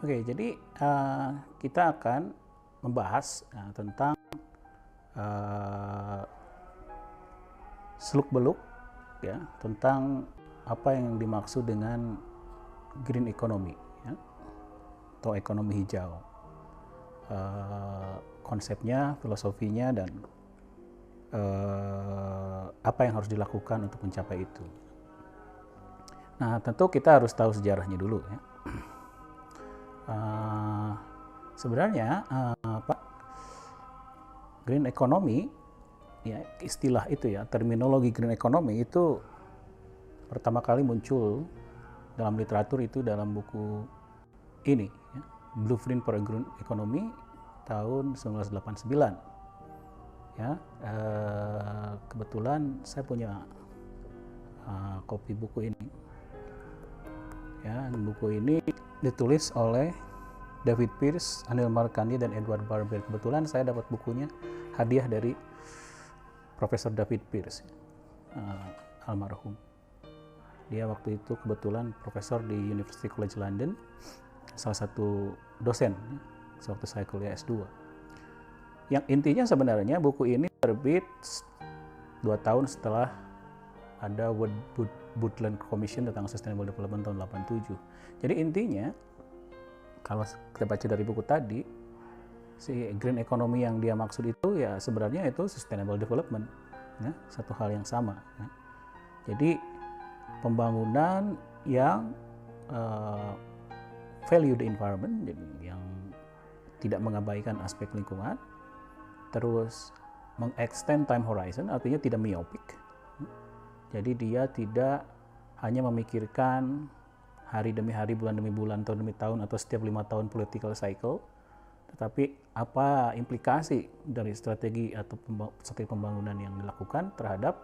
Oke, jadi kita akan membahas tentang uh, seluk-beluk ya tentang apa yang dimaksud dengan green economy ya, atau ekonomi hijau. Konsepnya, filosofinya, dan apa yang harus dilakukan untuk mencapai itu. Nah, tentu kita harus tahu sejarahnya dulu ya. Sebenarnya green economy ya, istilah itu ya, terminologi green economy itu pertama kali muncul dalam literatur itu dalam buku ini ya, Blueprint for a Green Economy tahun 1989 ya. Kebetulan saya punya kopi buku ini ya. Buku ini ditulis oleh David Pearce, Anil Markandi, dan Edward Barber. Kebetulan saya dapat bukunya hadiah dari Profesor David Pearce, almarhum. Dia waktu itu kebetulan profesor di University College London, salah satu dosen waktu saya kuliah S2. Yang intinya sebenarnya buku ini terbit 2 tahun setelah ada Woodland Commission tentang Sustainable Development tahun 87. Jadi intinya, kalau kita baca dari buku tadi, si green economy yang dia maksud itu ya sebenarnya itu sustainable development ya, satu hal yang sama ya. Jadi pembangunan yang value the environment, jadi yang tidak mengabaikan aspek lingkungan, terus mengextend time horizon, artinya tidak myopic. Jadi dia tidak hanya memikirkan hari demi hari, bulan demi bulan, tahun demi tahun, atau setiap 5 tahun political cycle, tetapi apa implikasi dari strategi atau strategi pembangunan yang dilakukan terhadap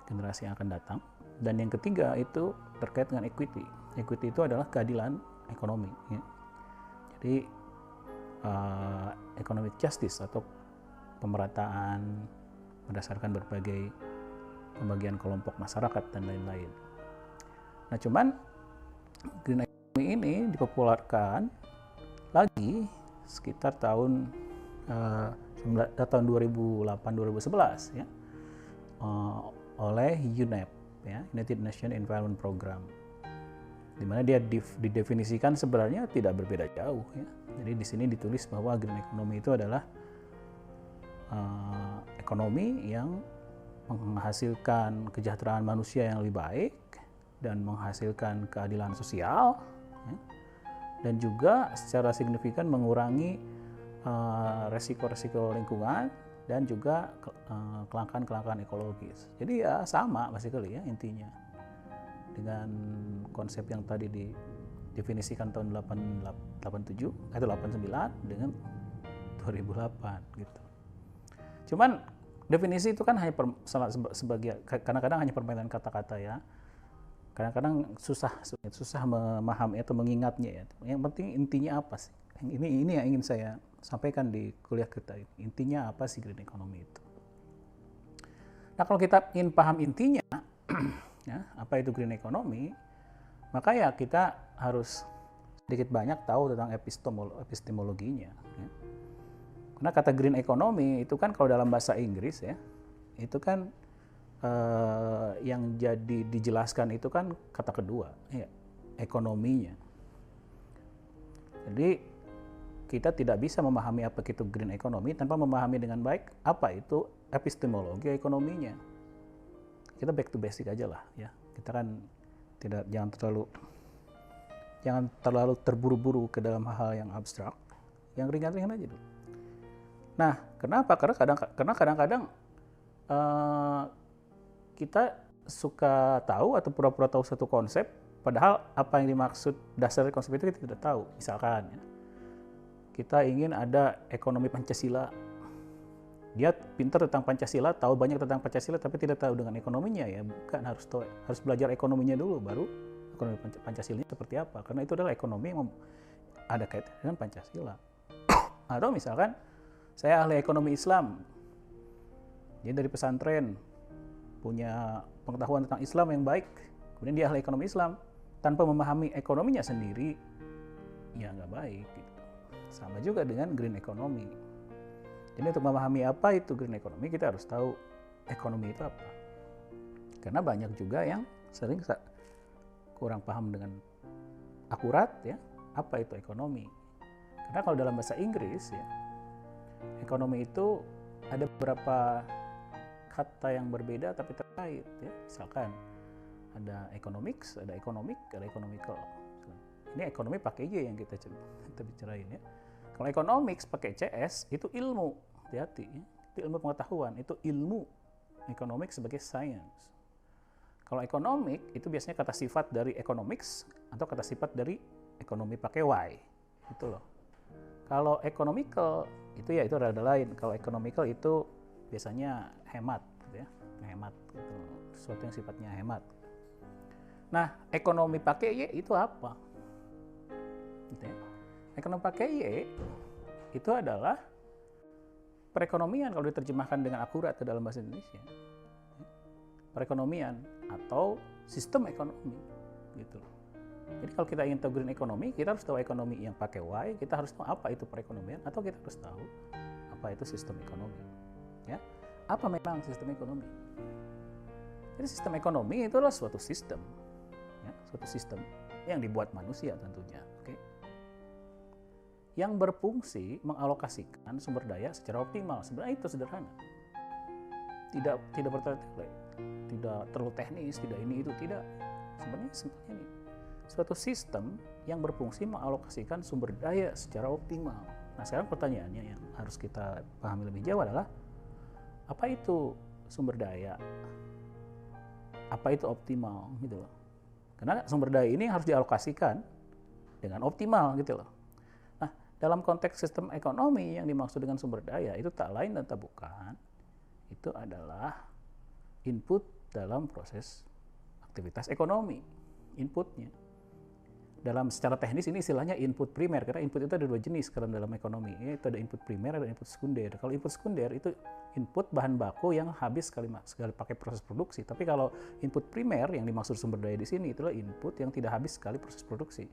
generasi yang akan datang. Dan yang ketiga itu terkait dengan equity. Equity itu adalah keadilan ekonomi ya. Jadi economic justice atau pemerataan berdasarkan berbagai pembagian kelompok masyarakat dan lain-lain. Nah, cuman green economy ini dipopulerkan lagi sekitar tahun 2008-2011 ya, oleh UNEP ya, United Nations Environment Program, di mana dia didefinisikan sebenarnya tidak berbeda jauh ya. Jadi di sini ditulis bahwa green economy itu adalah ekonomi yang menghasilkan kesejahteraan manusia yang lebih baik dan menghasilkan keadilan sosial ya, dan juga secara signifikan mengurangi resiko-resiko lingkungan dan juga kelangkaan-kelangkaan ekologis. Jadi ya sama basically ya intinya dengan konsep yang tadi didefinisikan tahun 87 atau 89 dengan 2008 gitu. Cuman definisi itu kan hanya sebagai kadang-kadang hanya permainan kata-kata ya. Kadang-kadang susah memahami atau mengingatnya ya. Yang penting intinya apa sih? Ini yang ingin saya sampaikan di kuliah kita ini. Intinya apa sih green economy itu? Nah, kalau kita ingin paham intinya ya, apa itu green economy, maka ya kita harus sedikit banyak tahu tentang epistemologinya ya. Karena kata green economy itu kan kalau dalam bahasa Inggris ya, itu kan yang jadi dijelaskan itu kan kata kedua ya, ekonominya. Jadi kita tidak bisa memahami apa itu green economy tanpa memahami dengan baik apa itu epistemologi ekonominya. Kita back to basic aja lah ya. Kita kan jangan terlalu terburu-buru ke dalam hal yang abstrak, yang ringan-ringan aja dulu. Nah, kenapa? Karena kadang-kadang kita suka tahu atau pura-pura tahu satu konsep, padahal apa yang dimaksud dasar konsep itu kita tidak tahu. Misalkan, ya, kita ingin ada ekonomi Pancasila. Dia pintar tentang Pancasila, tahu banyak tentang Pancasila, tapi tidak tahu dengan ekonominya ya. Bukan, harus belajar ekonominya dulu, baru ekonomi Pancasilanya seperti apa. Karena itu adalah ekonomi yang ada kaitan dengan Pancasila. Atau misalkan, saya ahli ekonomi Islam, dia dari pesantren, punya pengetahuan tentang Islam yang baik, kemudian dia ahli ekonomi Islam, tanpa memahami ekonominya sendiri, ya nggak baik gitu. Sama juga dengan green economy. Jadi untuk memahami apa itu green economy, kita harus tahu ekonomi itu apa. Karena banyak juga yang sering kurang paham dengan akurat ya, apa itu ekonomi. Karena kalau dalam bahasa Inggris ya, ekonomi itu ada beberapa kata yang berbeda tapi terkait ya. Misalkan ada economics, ada economic, ada economical. Ini ekonomi pakai Y yang kita bicarain ya. Kalau economics pakai CS itu ilmu, hati-hati ya. Itu ilmu pengetahuan, itu ilmu. Economics sebagai science. Kalau economic itu biasanya kata sifat dari economics atau kata sifat dari ekonomi pakai Y. Itu loh. Kalau economical itu ya itu rada lain. Kalau economical itu biasanya hemat gitu ya. Hemat gitu. Sesuatu yang sifatnya hemat. Nah, ekonomi pakai Y itu apa? Gitu ya. Ekonomi pakai Y itu adalah perekonomian kalau diterjemahkan dengan akurat ke dalam bahasa Indonesia. Perekonomian atau sistem ekonomi gitu. Jadi kalau kita ingin tahu green economy, kita harus tahu ekonomi yang pakai Y, kita harus tahu apa itu perekonomian, atau kita harus tahu apa itu sistem ekonomi. Ya, apa memang sistem ekonomi? Jadi sistem ekonomi itu adalah suatu sistem, ya, suatu sistem yang dibuat manusia tentunya, oke? Yang berfungsi mengalokasikan sumber daya secara optimal. Sebenarnya itu sederhana. Tidak bertele-tele, tidak terlalu teknis, tidak ini itu, tidak. Sebenarnya simpelnya ini. Suatu sistem yang berfungsi mengalokasikan sumber daya secara optimal. Nah, sekarang pertanyaannya yang harus kita pahami lebih jauh adalah apa itu sumber daya? Apa itu optimal gitu loh. Karena sumber daya ini harus dialokasikan dengan optimal gitu loh. Nah, dalam konteks sistem ekonomi yang dimaksud dengan sumber daya itu tak lain dan tak bukan itu adalah input dalam proses aktivitas ekonomi, inputnya. Dalam secara teknis ini istilahnya input primer, karena input itu ada dua jenis dalam ekonomi. Itu ada input primer, ada input sekunder. Kalau input sekunder itu input bahan baku yang habis sekali pakai proses produksi. Tapi kalau input primer yang dimaksud sumber daya di sini itulah input yang tidak habis sekali proses produksi,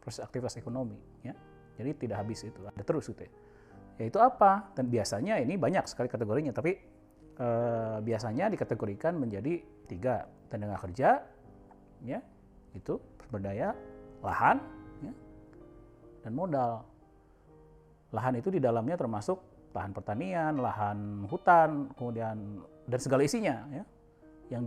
proses aktivitas ekonomi. Ya, jadi tidak habis itu, ada terus gitu ya. Yaitu apa? Dan biasanya ini banyak sekali kategorinya, tapi biasanya dikategorikan menjadi 3, tenaga kerja, ya, itu sumber daya, lahan, ya, dan modal. Lahan itu di dalamnya termasuk lahan pertanian, lahan hutan, kemudian dan segala isinya, ya, yang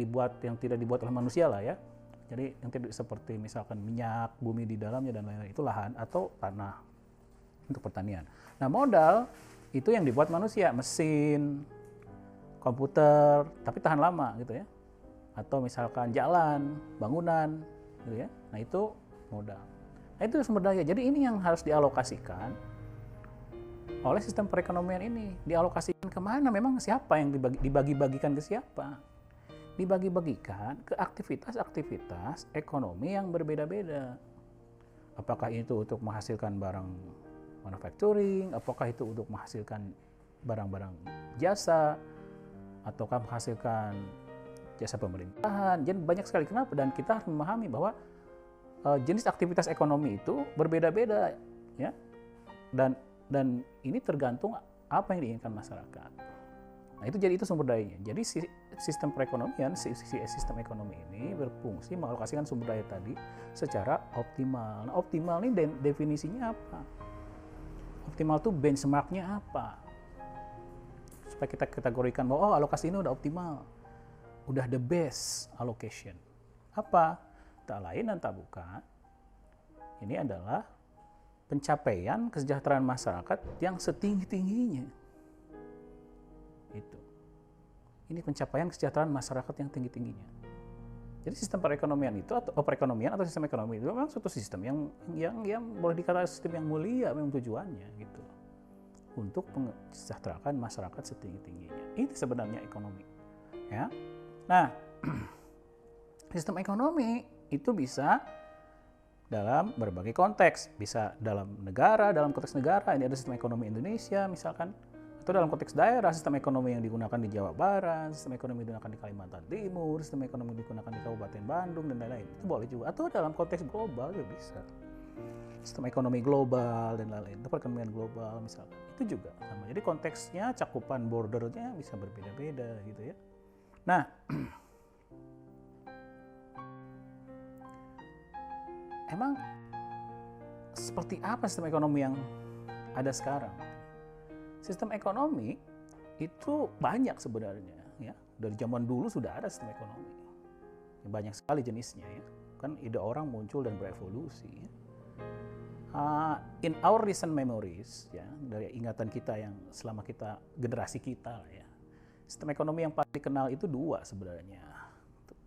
tidak dibuat oleh manusia lah ya. Jadi yang tidak seperti misalkan minyak, bumi di dalamnya dan lain-lain, itu lahan atau tanah untuk pertanian. Nah, modal itu yang dibuat manusia, mesin, komputer, tapi tahan lama gitu ya. Atau misalkan jalan, bangunan gitu ya. Nah, itu modal. Nah, itu sumber daya. Jadi ini yang harus dialokasikan oleh sistem perekonomian ini. Dialokasikan kemana? Memang siapa yang dibagi-bagikan ke siapa? Dibagi-bagikan ke aktivitas-aktivitas ekonomi yang berbeda-beda. Apakah itu untuk menghasilkan barang manufacturing, apakah itu untuk menghasilkan barang-barang jasa, ataukah menghasilkan jasa pemerintahan. Jadi banyak sekali. Kenapa? Dan kita harus memahami bahwa jenis aktivitas ekonomi itu berbeda-beda, ya. Dan ini tergantung apa yang diinginkan masyarakat. Nah, itu sumber dayanya. Jadi sistem perekonomian, sistem ekonomi ini berfungsi mengalokasikan sumber daya tadi secara optimal. Nah, optimal ini definisinya apa? Optimal itu benchmarknya apa? Supaya kita kategorikan bahwa alokasi ini udah optimal, udah the best allocation. Apa? Tak lain dan tak bukan, ini adalah pencapaian kesejahteraan masyarakat yang setinggi-tingginya. Itu. Ini pencapaian kesejahteraan masyarakat yang tinggi-tingginya. Jadi sistem perekonomian itu atau sistem ekonomi itu memang suatu sistem yang boleh dikatakan sistem yang mulia memang tujuannya gitu. Untuk mensejahterakan masyarakat setinggi-tingginya. Itu sebenarnya ekonomi. Ya. Nah, sistem ekonomi itu bisa dalam berbagai konteks. Bisa dalam negara, dalam konteks negara, ini ada sistem ekonomi Indonesia misalkan. Atau dalam konteks daerah, sistem ekonomi yang digunakan di Jawa Barat, sistem ekonomi yang digunakan di Kalimantan Timur, sistem ekonomi yang digunakan di Kabupaten Bandung, dan lain-lain. Itu boleh juga. Atau dalam konteks global juga bisa. Sistem ekonomi global dan lain-lain, itu perekonomian global misalkan, itu juga sama. Jadi konteksnya, cakupan bordernya bisa berbeda-beda gitu ya. Nah, emang seperti apa sistem ekonomi yang ada sekarang? Sistem ekonomi itu banyak sebenarnya ya. Dari zaman dulu sudah ada sistem ekonomi. Banyak sekali jenisnya ya. Kan ide orang muncul dan berevolusi ya. In our recent memories ya, dari ingatan kita yang selama kita generasi kita ya, sistem ekonomi yang paling dikenal itu dua sebenarnya.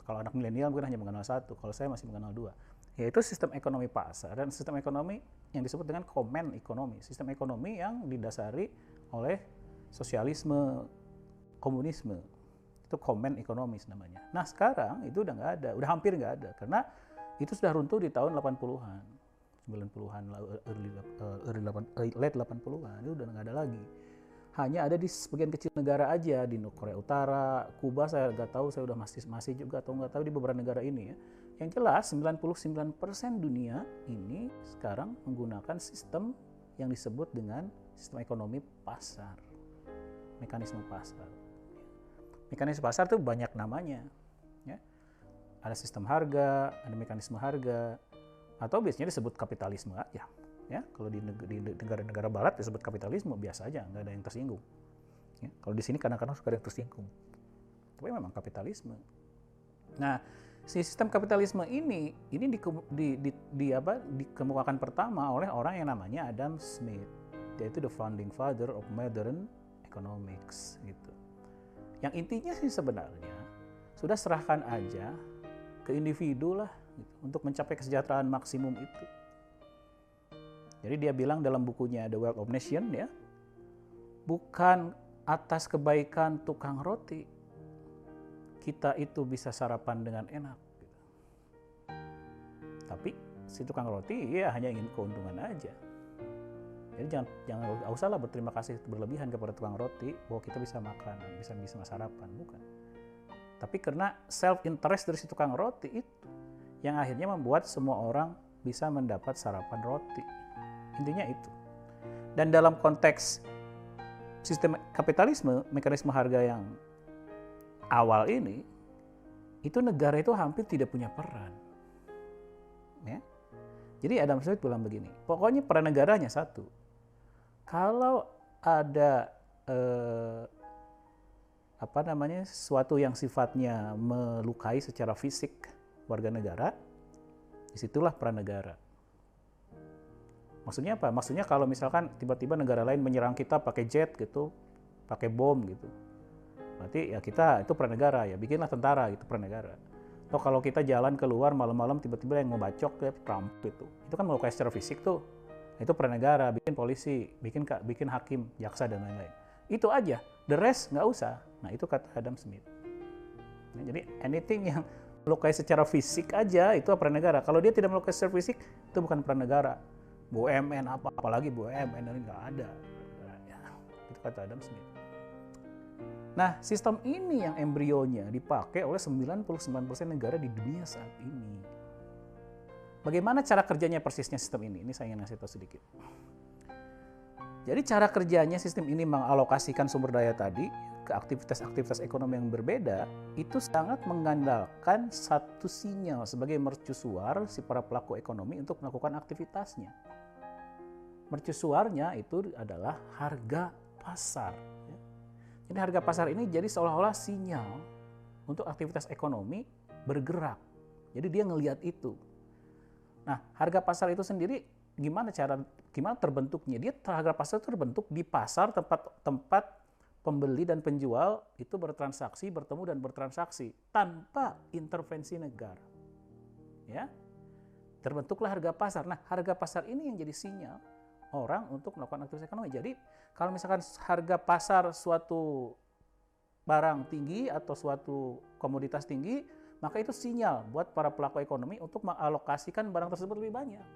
Kalau anak milenial mungkin hanya mengenal satu, kalau saya masih mengenal dua, yaitu sistem ekonomi pasar dan sistem ekonomi yang disebut dengan common ekonomi, sistem ekonomi yang didasari oleh sosialisme, komunisme, itu common economies namanya. Nah sekarang itu udah nggak ada, udah hampir nggak ada, karena itu sudah runtuh di tahun 80-an. 90-an, late 80-an, itu udah nggak ada lagi. Hanya ada di sebagian kecil negara aja, di Korea Utara, Kuba saya nggak tahu, saya udah masih juga atau nggak tahu di beberapa negara ini ya. Yang jelas 99% dunia ini sekarang menggunakan sistem yang disebut dengan sistem ekonomi pasar, mekanisme pasar. Mekanisme pasar itu banyak namanya, ya. Ada sistem harga, ada mekanisme harga, atau biasanya disebut kapitalisme aja ya. Kalau di negara-negara barat disebut kapitalisme biasa aja, nggak ada yang tersinggung ya. Kalau di sini kadang-kadang suka ada yang tersinggung, tapi memang kapitalisme. Nah, si sistem kapitalisme ini dikemukakan pertama oleh orang yang namanya Adam Smith, yaitu the founding father of modern economics gitu. Yang intinya sih sebenarnya sudah serahkan aja ke individu lah gitu, untuk mencapai kesejahteraan maksimum itu. Jadi dia bilang dalam bukunya The Wealth of Nations ya, bukan atas kebaikan tukang roti kita itu bisa sarapan dengan enak gitu. Tapi si tukang roti ya hanya ingin keuntungan aja. Jadi jangan usahlah berterima kasih berlebihan kepada tukang roti bahwa kita bisa makan, bisa sarapan, bukan. Tapi karena self interest dari si tukang roti itu yang akhirnya membuat semua orang bisa mendapat sarapan roti. Intinya itu. Dan dalam konteks sistem kapitalisme, mekanisme harga yang awal ini, itu negara itu hampir tidak punya peran. Ya. Jadi Adam Smith bilang begini, pokoknya peran negara hanya satu. Kalau ada sesuatu yang sifatnya melukai secara fisik warga negara, disitulah peran negara. Maksudnya apa? Maksudnya kalau misalkan tiba-tiba negara lain menyerang kita pakai jet gitu, pakai bom gitu, berarti ya kita itu peran negara ya, bikinlah tentara gitu, peran negara. Atau kalau kita jalan keluar malam-malam tiba-tiba yang mau bacok ya Trump gitu, itu kan melukai secara fisik tuh, itu peran negara, bikin polisi, bikin hakim, jaksa dan lain-lain. Itu aja, the rest nggak usah. Nah itu kata Adam Smith. Nah, jadi anything yang melukai secara fisik aja itu peran negara. Kalau dia tidak melukai secara fisik itu bukan peran negara. BUMN apalagi BUMN ini nggak ada. Ya, itu kata Adam Smith. Nah sistem ini yang embrionya dipakai oleh 99% negara di dunia saat ini. Bagaimana cara kerjanya persisnya sistem ini? Ini saya ingin ngasih tahu sedikit. Jadi cara kerjanya sistem ini mengalokasikan sumber daya tadi ke aktivitas-aktivitas ekonomi yang berbeda, itu sangat mengandalkan satu sinyal sebagai mercusuar si para pelaku ekonomi untuk melakukan aktivitasnya. Mercusuarnya itu adalah harga pasar. Jadi harga pasar ini jadi seolah-olah sinyal untuk aktivitas ekonomi bergerak. Jadi dia ngelihat itu. Nah, harga pasar itu sendiri gimana terbentuknya? Harga pasar itu terbentuk di pasar tempat pembeli dan penjual itu bertemu dan bertransaksi tanpa intervensi negara. Ya. Terbentuklah harga pasar. Nah, harga pasar ini yang jadi sinyal orang untuk melakukan aktivitas ekonomi. Jadi, kalau misalkan harga pasar suatu barang tinggi atau suatu komoditas tinggi, maka itu sinyal buat para pelaku ekonomi untuk mengalokasikan barang tersebut lebih banyak.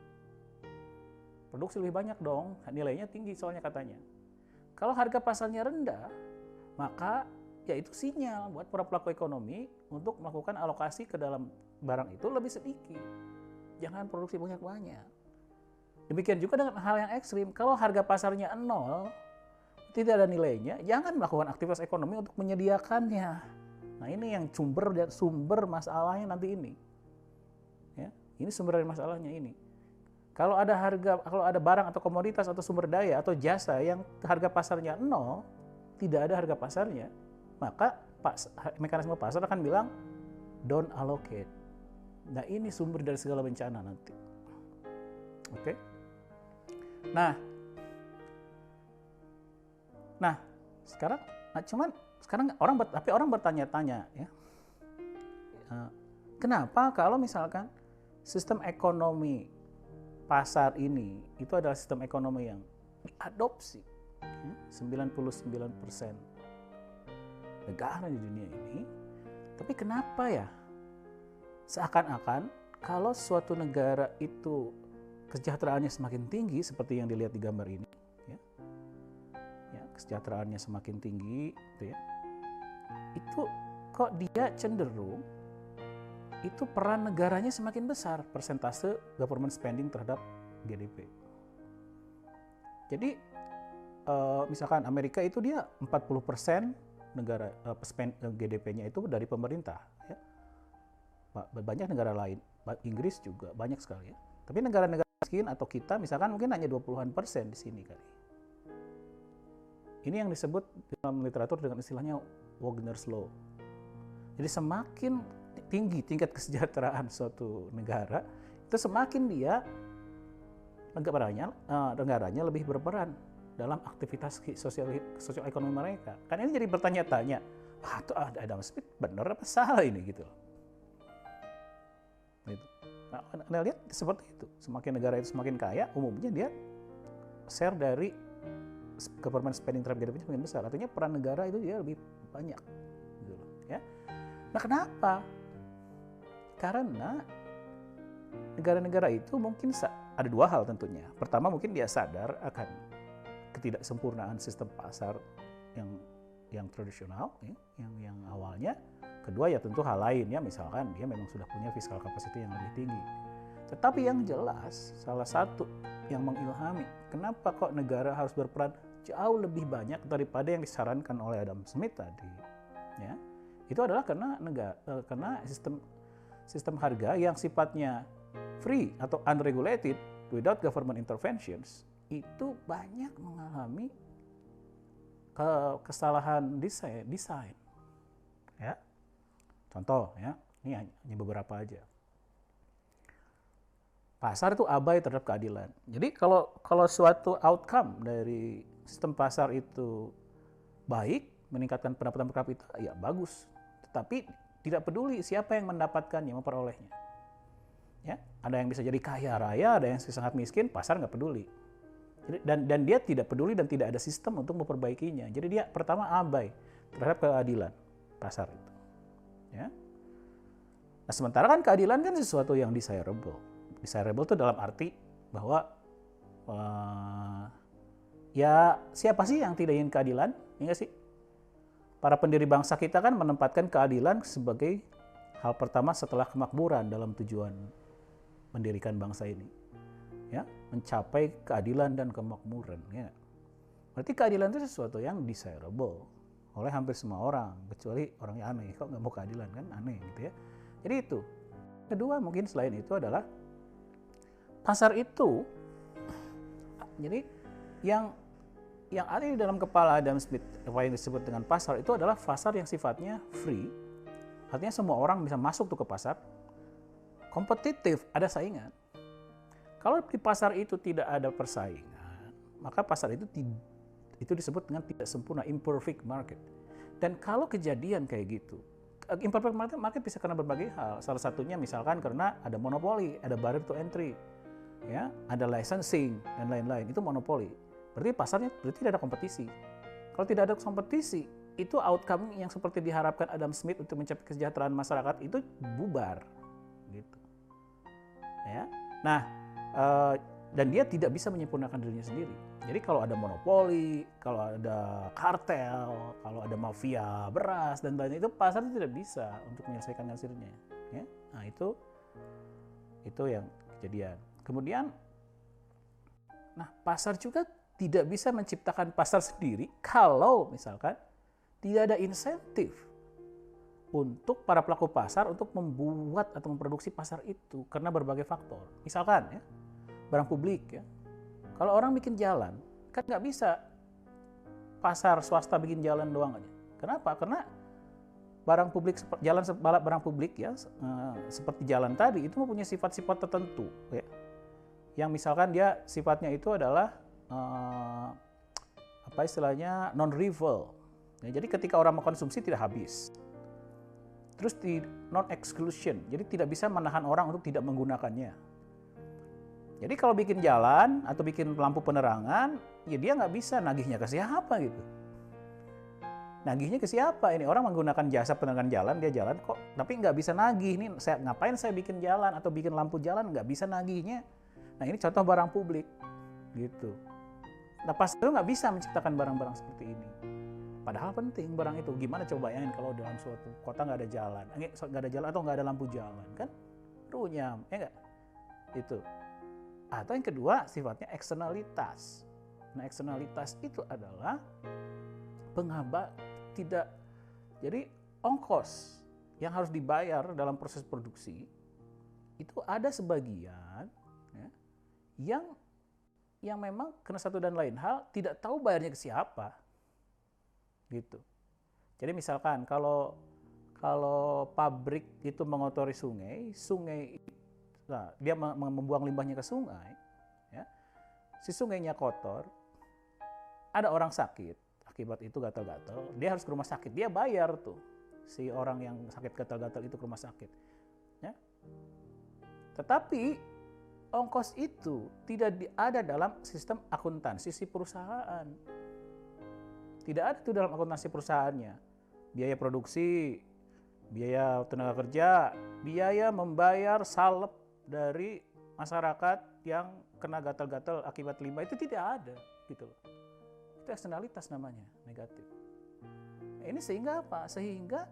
Produksi lebih banyak dong, nilainya tinggi soalnya katanya. Kalau harga pasarnya rendah, maka ya itu sinyal buat para pelaku ekonomi untuk melakukan alokasi ke dalam barang itu lebih sedikit. Jangan produksi banyak-banyak. Demikian juga dengan hal yang ekstrim. Kalau harga pasarnya 0, tidak ada nilainya, jangan melakukan aktivitas ekonomi untuk menyediakannya. Nah, ini yang sumber masalahnya nanti ini. Ya, ini sumber dari masalahnya ini. Kalau ada barang atau komoditas atau sumber daya atau jasa yang harga pasarnya 0, tidak ada harga pasarnya, maka mekanisme pasar akan bilang don't allocate. Nah, ini sumber dari segala bencana nanti. Oke? Nah, sekarang orang bertanya-tanya ya. Kenapa kalau misalkan sistem ekonomi pasar ini itu adalah sistem ekonomi yang diadopsi 99% negara di dunia ini, tapi kenapa ya seakan-akan kalau suatu negara itu kesejahteraannya semakin tinggi seperti yang dilihat di gambar ini, ya, kesejahteraannya semakin tinggi, gitu ya, itu kok dia cenderung itu peran negaranya semakin besar persentase government spending terhadap GDP. Jadi misalkan Amerika itu dia 40% negara GDP-nya itu dari pemerintah, ya. Banyak negara lain, Inggris juga banyak sekali ya. Tapi negara-negara miskin atau kita misalkan mungkin hanya 20-an% di sini kali. Ini yang disebut dalam literatur dengan istilahnya Wagner's Law. Jadi semakin tinggi tingkat kesejahteraan suatu negara, itu semakin dia negaranya lebih berperan dalam aktivitas sosial ekonomi mereka. Kan ini jadi bertanya-tanya, itu Adam Smith benar apa salah ini gitu. Gitu. Nah, Anda lihat seperti itu. Semakin negara itu semakin kaya, umumnya dia share dari government spending terhadap GDP semakin besar. Artinya peran negara itu dia lebih banyak. Gitu, ya. Nah, kenapa? Karena negara-negara itu mungkin ada dua hal tentunya. Pertama, mungkin dia sadar akan ketidaksempurnaan sistem pasar yang tradisional, ya, yang awalnya. Kedua ya tentu hal lain ya, misalkan dia memang sudah punya fiskal capacity yang lebih tinggi. Tetapi yang jelas salah satu yang mengilhami kenapa kok negara harus berperan jauh lebih banyak daripada yang disarankan oleh Adam Smith tadi, ya, itu adalah karena sistem harga yang sifatnya free atau unregulated without government interventions itu banyak mengalami kesalahan desain. Ya. Contoh ya, ini hanya beberapa aja. Pasar itu abai terhadap keadilan. Jadi kalau suatu outcome dari sistem pasar itu baik, meningkatkan pendapatan per kapita, ya bagus. Tetapi tidak peduli siapa yang mendapatkannya, memperolehnya. Ya, ada yang bisa jadi kaya raya, ada yang sangat miskin, pasar nggak peduli. Dan dia tidak peduli dan tidak ada sistem untuk memperbaikinya. Jadi dia pertama abai terhadap keadilan pasar itu. Ya. Nah, sementara kan keadilan kan sesuatu yang desirable. Desirable itu dalam arti bahwa ya siapa sih yang tidak ingin keadilan? Ya sih? Para pendiri bangsa kita kan menempatkan keadilan sebagai hal pertama setelah kemakmuran dalam tujuan mendirikan bangsa ini. Ya, mencapai keadilan dan kemakmuran. Ya. Berarti keadilan itu sesuatu yang desirable oleh hampir semua orang, kecuali orang yang aneh. Kok nggak mau keadilan kan aneh gitu ya. Jadi itu. Kedua mungkin selain itu adalah pasar itu. Jadi yang ada di dalam kepala Adam Smith, apa yang disebut dengan pasar itu adalah pasar yang sifatnya free. Artinya semua orang bisa masuk tuh ke pasar. Kompetitif, ada saingan. Kalau di pasar itu tidak ada persaingan, maka pasar itu disebut dengan tidak sempurna, imperfect market. Dan kalau kejadian kayak gitu, imperfect market bisa karena berbagai hal. Salah satunya misalkan karena ada monopoli, ada barrier to entry, ya, ada licensing dan lain-lain. Itu monopoli. Berarti pasarnya tidak ada kompetisi. Kalau tidak ada kompetisi, itu outcome yang seperti diharapkan Adam Smith untuk mencapai kesejahteraan masyarakat itu bubar, gitu. Ya, nah. Dan dia tidak bisa menyempurnakan dirinya sendiri. Jadi kalau ada monopoli, kalau ada kartel, kalau ada mafia beras dan lain-lain, itu pasar tidak bisa untuk menyelesaikan hasilnya. Ya? Nah itu yang kejadian. Kemudian Nah, pasar juga tidak bisa menciptakan pasar sendiri kalau misalkan tidak ada insentif untuk para pelaku pasar untuk membuat atau memproduksi pasar itu karena berbagai faktor. Misalkan ya, barang publik ya. Kalau orang bikin jalan, kan nggak bisa pasar swasta bikin jalan doang aja. Kenapa? Karena barang publik, barang publik ya, seperti jalan tadi itu mempunyai sifat-sifat tertentu ya. Yang misalkan dia sifatnya itu adalah apa istilahnya non-rival. Ya, jadi ketika orang mengkonsumsi tidak habis. Terus di non-exclusion, jadi tidak bisa menahan orang untuk tidak menggunakannya. Jadi kalau bikin jalan atau bikin lampu penerangan, ya dia nggak bisa nagihnya ke siapa gitu. Nagihnya ke siapa? Ini orang menggunakan jasa penerangan jalan, dia jalan kok, tapi nggak bisa nagih. Ini ngapain saya bikin jalan atau bikin lampu jalan, nggak bisa nagihnya. Nah ini contoh barang publik, gitu. Nah pasar itu nggak bisa menciptakan barang-barang seperti ini. Padahal penting barang itu. Gimana coba bayangin kalau dalam suatu kota nggak ada jalan, atau nggak ada lampu jalan, kan runyam, ya nggak? Itu. Atau yang kedua sifatnya eksternalitas. Nah eksternalitas itu adalah tidak. Jadi ongkos yang harus dibayar dalam proses produksi itu ada sebagian ya, yang memang karena satu dan lain hal tidak tahu bayarnya ke siapa. Gitu. Jadi misalkan kalau pabrik itu mengotori sungai, nah, dia membuang limbahnya ke sungai, ya, si sungainya kotor, ada orang sakit, akibat itu gatal-gatal, dia harus ke rumah sakit, dia bayar tuh si orang yang sakit gatal-gatal itu ke rumah sakit. Ya. Tetapi ongkos itu tidak ada dalam sistem akuntansi si perusahaan. Tidak ada itu dalam akuntansi perusahaannya. Biaya produksi, biaya tenaga kerja, biaya membayar salep dari masyarakat yang kena gatal-gatal akibat limbah itu tidak ada, gitu loh. Itu eksternalitas namanya, negatif. Nah, ini sehingga apa? Sehingga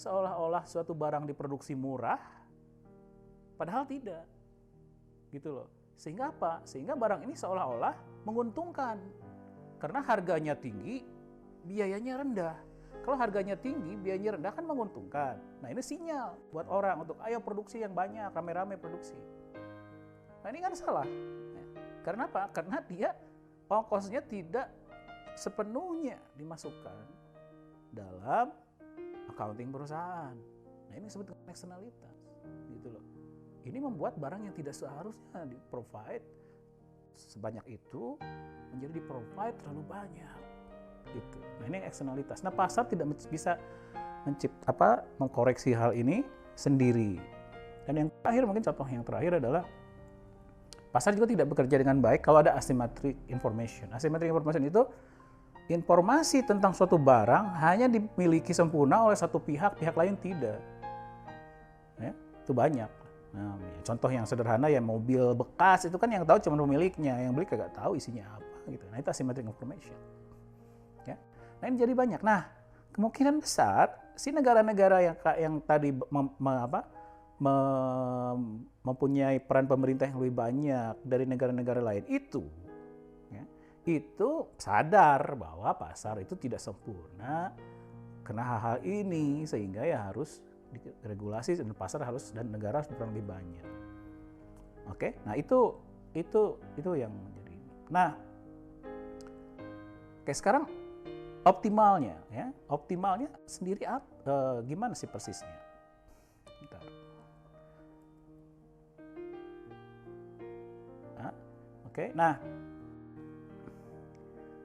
seolah-olah suatu barang diproduksi murah, padahal tidak, gitu loh. Sehingga apa? Sehingga barang ini seolah-olah menguntungkan karena harganya tinggi, biayanya rendah. Kalau harganya tinggi, biayanya rendah kan menguntungkan. Nah ini sinyal buat orang untuk ayo produksi yang banyak, rame-rame produksi. Nah ini kan salah. Karena apa? Karena dia ongkosnya tidak sepenuhnya dimasukkan dalam accounting perusahaan. Nah ini disebut eksternalitas, gitu loh. Ini membuat barang yang tidak seharusnya di-provide sebanyak itu menjadi di-provide terlalu banyak. Gitu. Nah ini eksternalitas. Nah pasar tidak bisa mengkoreksi hal ini sendiri. Dan yang terakhir, mungkin contoh yang terakhir adalah pasar juga tidak bekerja dengan baik kalau ada asymmetric information. Asymmetric information itu informasi tentang suatu barang hanya dimiliki sempurna oleh satu pihak, pihak lain tidak. Ya, itu banyak. Nah, contoh yang sederhana ya mobil bekas itu kan yang tahu cuma pemiliknya, yang beli kagak tahu isinya apa gitu. Nah itu asymmetric information. Ya. Nah ini jadi banyak. Nah kemungkinan besar si negara-negara yang tadi mempunyai peran pemerintah yang lebih banyak dari negara-negara lain itu, ya, itu sadar bahwa pasar itu tidak sempurna karena hal-hal ini sehingga ya harus diregulasi dan pasar harus dan negara harus berperan lebih banyak. Oke, nah itu yang menjadi. Nah, oke sekarang optimalnya sendiri gimana sih persisnya? Bentar. Oke, nah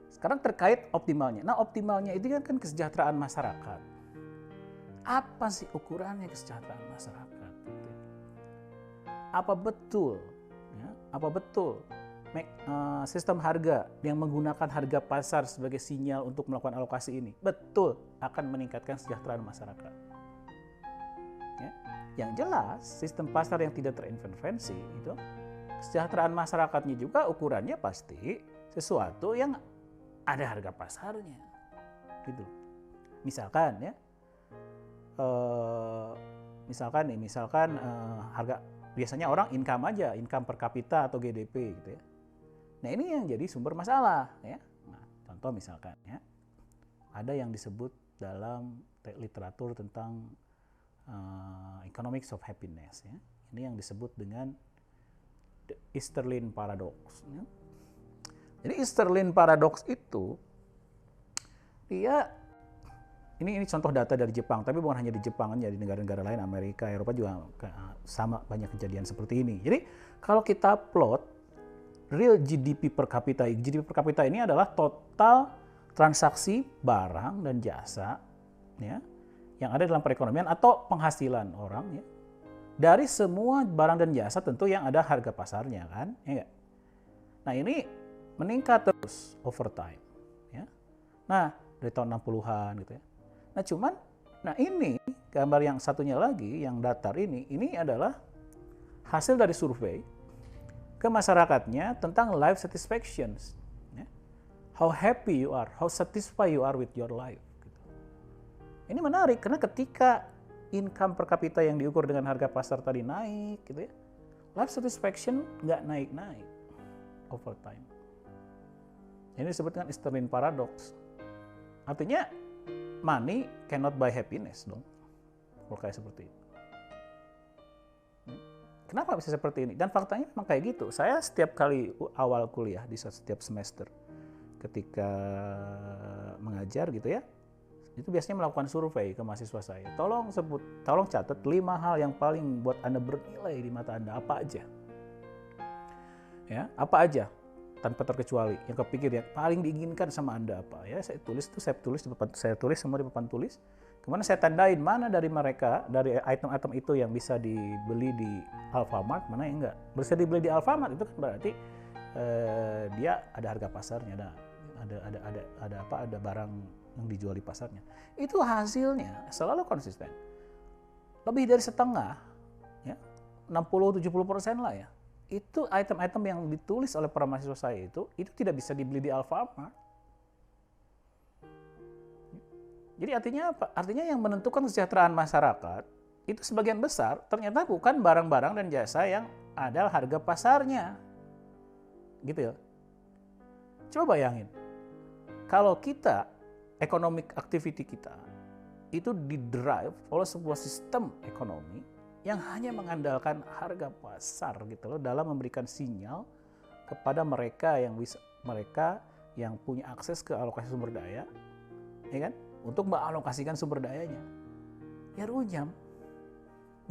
sekarang terkait optimalnya. Nah optimalnya itu kan kesejahteraan masyarakat. Apa sih ukurannya kesejahteraan masyarakat? Apa betul sistem harga yang menggunakan harga pasar sebagai sinyal untuk melakukan alokasi ini betul akan meningkatkan kesejahteraan masyarakat? Ya. Yang jelas sistem pasar yang tidak terintervensi itu kesejahteraan masyarakatnya juga ukurannya pasti sesuatu yang ada harga pasarnya, gitu. Misalkan ya, harga biasanya orang income per kapita atau GDP gitu ya. Nah ini yang jadi sumber masalah ya. Nah, contoh misalkan ya, ada yang disebut dalam literatur tentang economics of happiness ya. Ini yang disebut dengan the Easterlin paradox. Ya. Jadi Easterlin paradox itu dia ini contoh data dari Jepang, tapi bukan hanya di Jepang, kan, jadi negara-negara lain, Amerika, Eropa juga sama banyak kejadian seperti ini. Jadi kalau kita plot real GDP per kapita ini adalah total transaksi barang dan jasa ya, yang ada dalam perekonomian atau penghasilan orang ya, dari semua barang dan jasa tentu yang ada harga pasarnya kan, ya gak? Nah ini meningkat terus over time ya. Nah dari tahun 60-an gitu ya. Nah cuman, nah ini gambar yang satunya lagi yang datar ini adalah hasil dari survei ke masyarakatnya tentang life satisfaction. Ya. How happy you are, how satisfied you are with your life. Gitu. Ini menarik karena ketika income per kapita yang diukur dengan harga pasar tadi naik, gitu ya, life satisfaction nggak naik-naik over time. Ini disebut dengan Easterlin paradox. Artinya money cannot buy happiness dong. Kalau kayak seperti itu. Kenapa bisa seperti ini? Dan faktanya memang kayak gitu. Saya setiap kali awal kuliah di setiap semester ketika mengajar gitu ya, itu biasanya melakukan survei ke mahasiswa saya. Tolong catat 5 hal yang paling buat Anda bernilai di mata Anda, apa aja. Ya, apa aja tanpa terkecuali yang kepikir ya paling diinginkan sama Anda apa ya. Saya tulis semua di papan tulis. Kemudian saya tandain mana dari mereka, dari item-item itu yang bisa dibeli di Alfamart, mana yang enggak. Bisa dibeli di Alfamart itu kan berarti dia ada harga pasarnya, ada barang yang dijual di pasarnya. Itu hasilnya selalu konsisten. Lebih dari setengah, ya, 60-70% lah ya. Itu item-item yang ditulis oleh para mahasiswa saya itu tidak bisa dibeli di Alfamart. Jadi artinya apa? Artinya yang menentukan kesejahteraan masyarakat itu sebagian besar ternyata bukan barang-barang dan jasa yang ada harga pasarnya. Gitu ya. Coba bayangin. Kalau kita, economic activity kita itu didrive oleh sebuah sistem ekonomi yang hanya mengandalkan harga pasar gitu loh dalam memberikan sinyal kepada mereka yang punya akses ke alokasi sumber daya, ya kan? Untuk mengalokasikan sumber dayanya, ya runyam.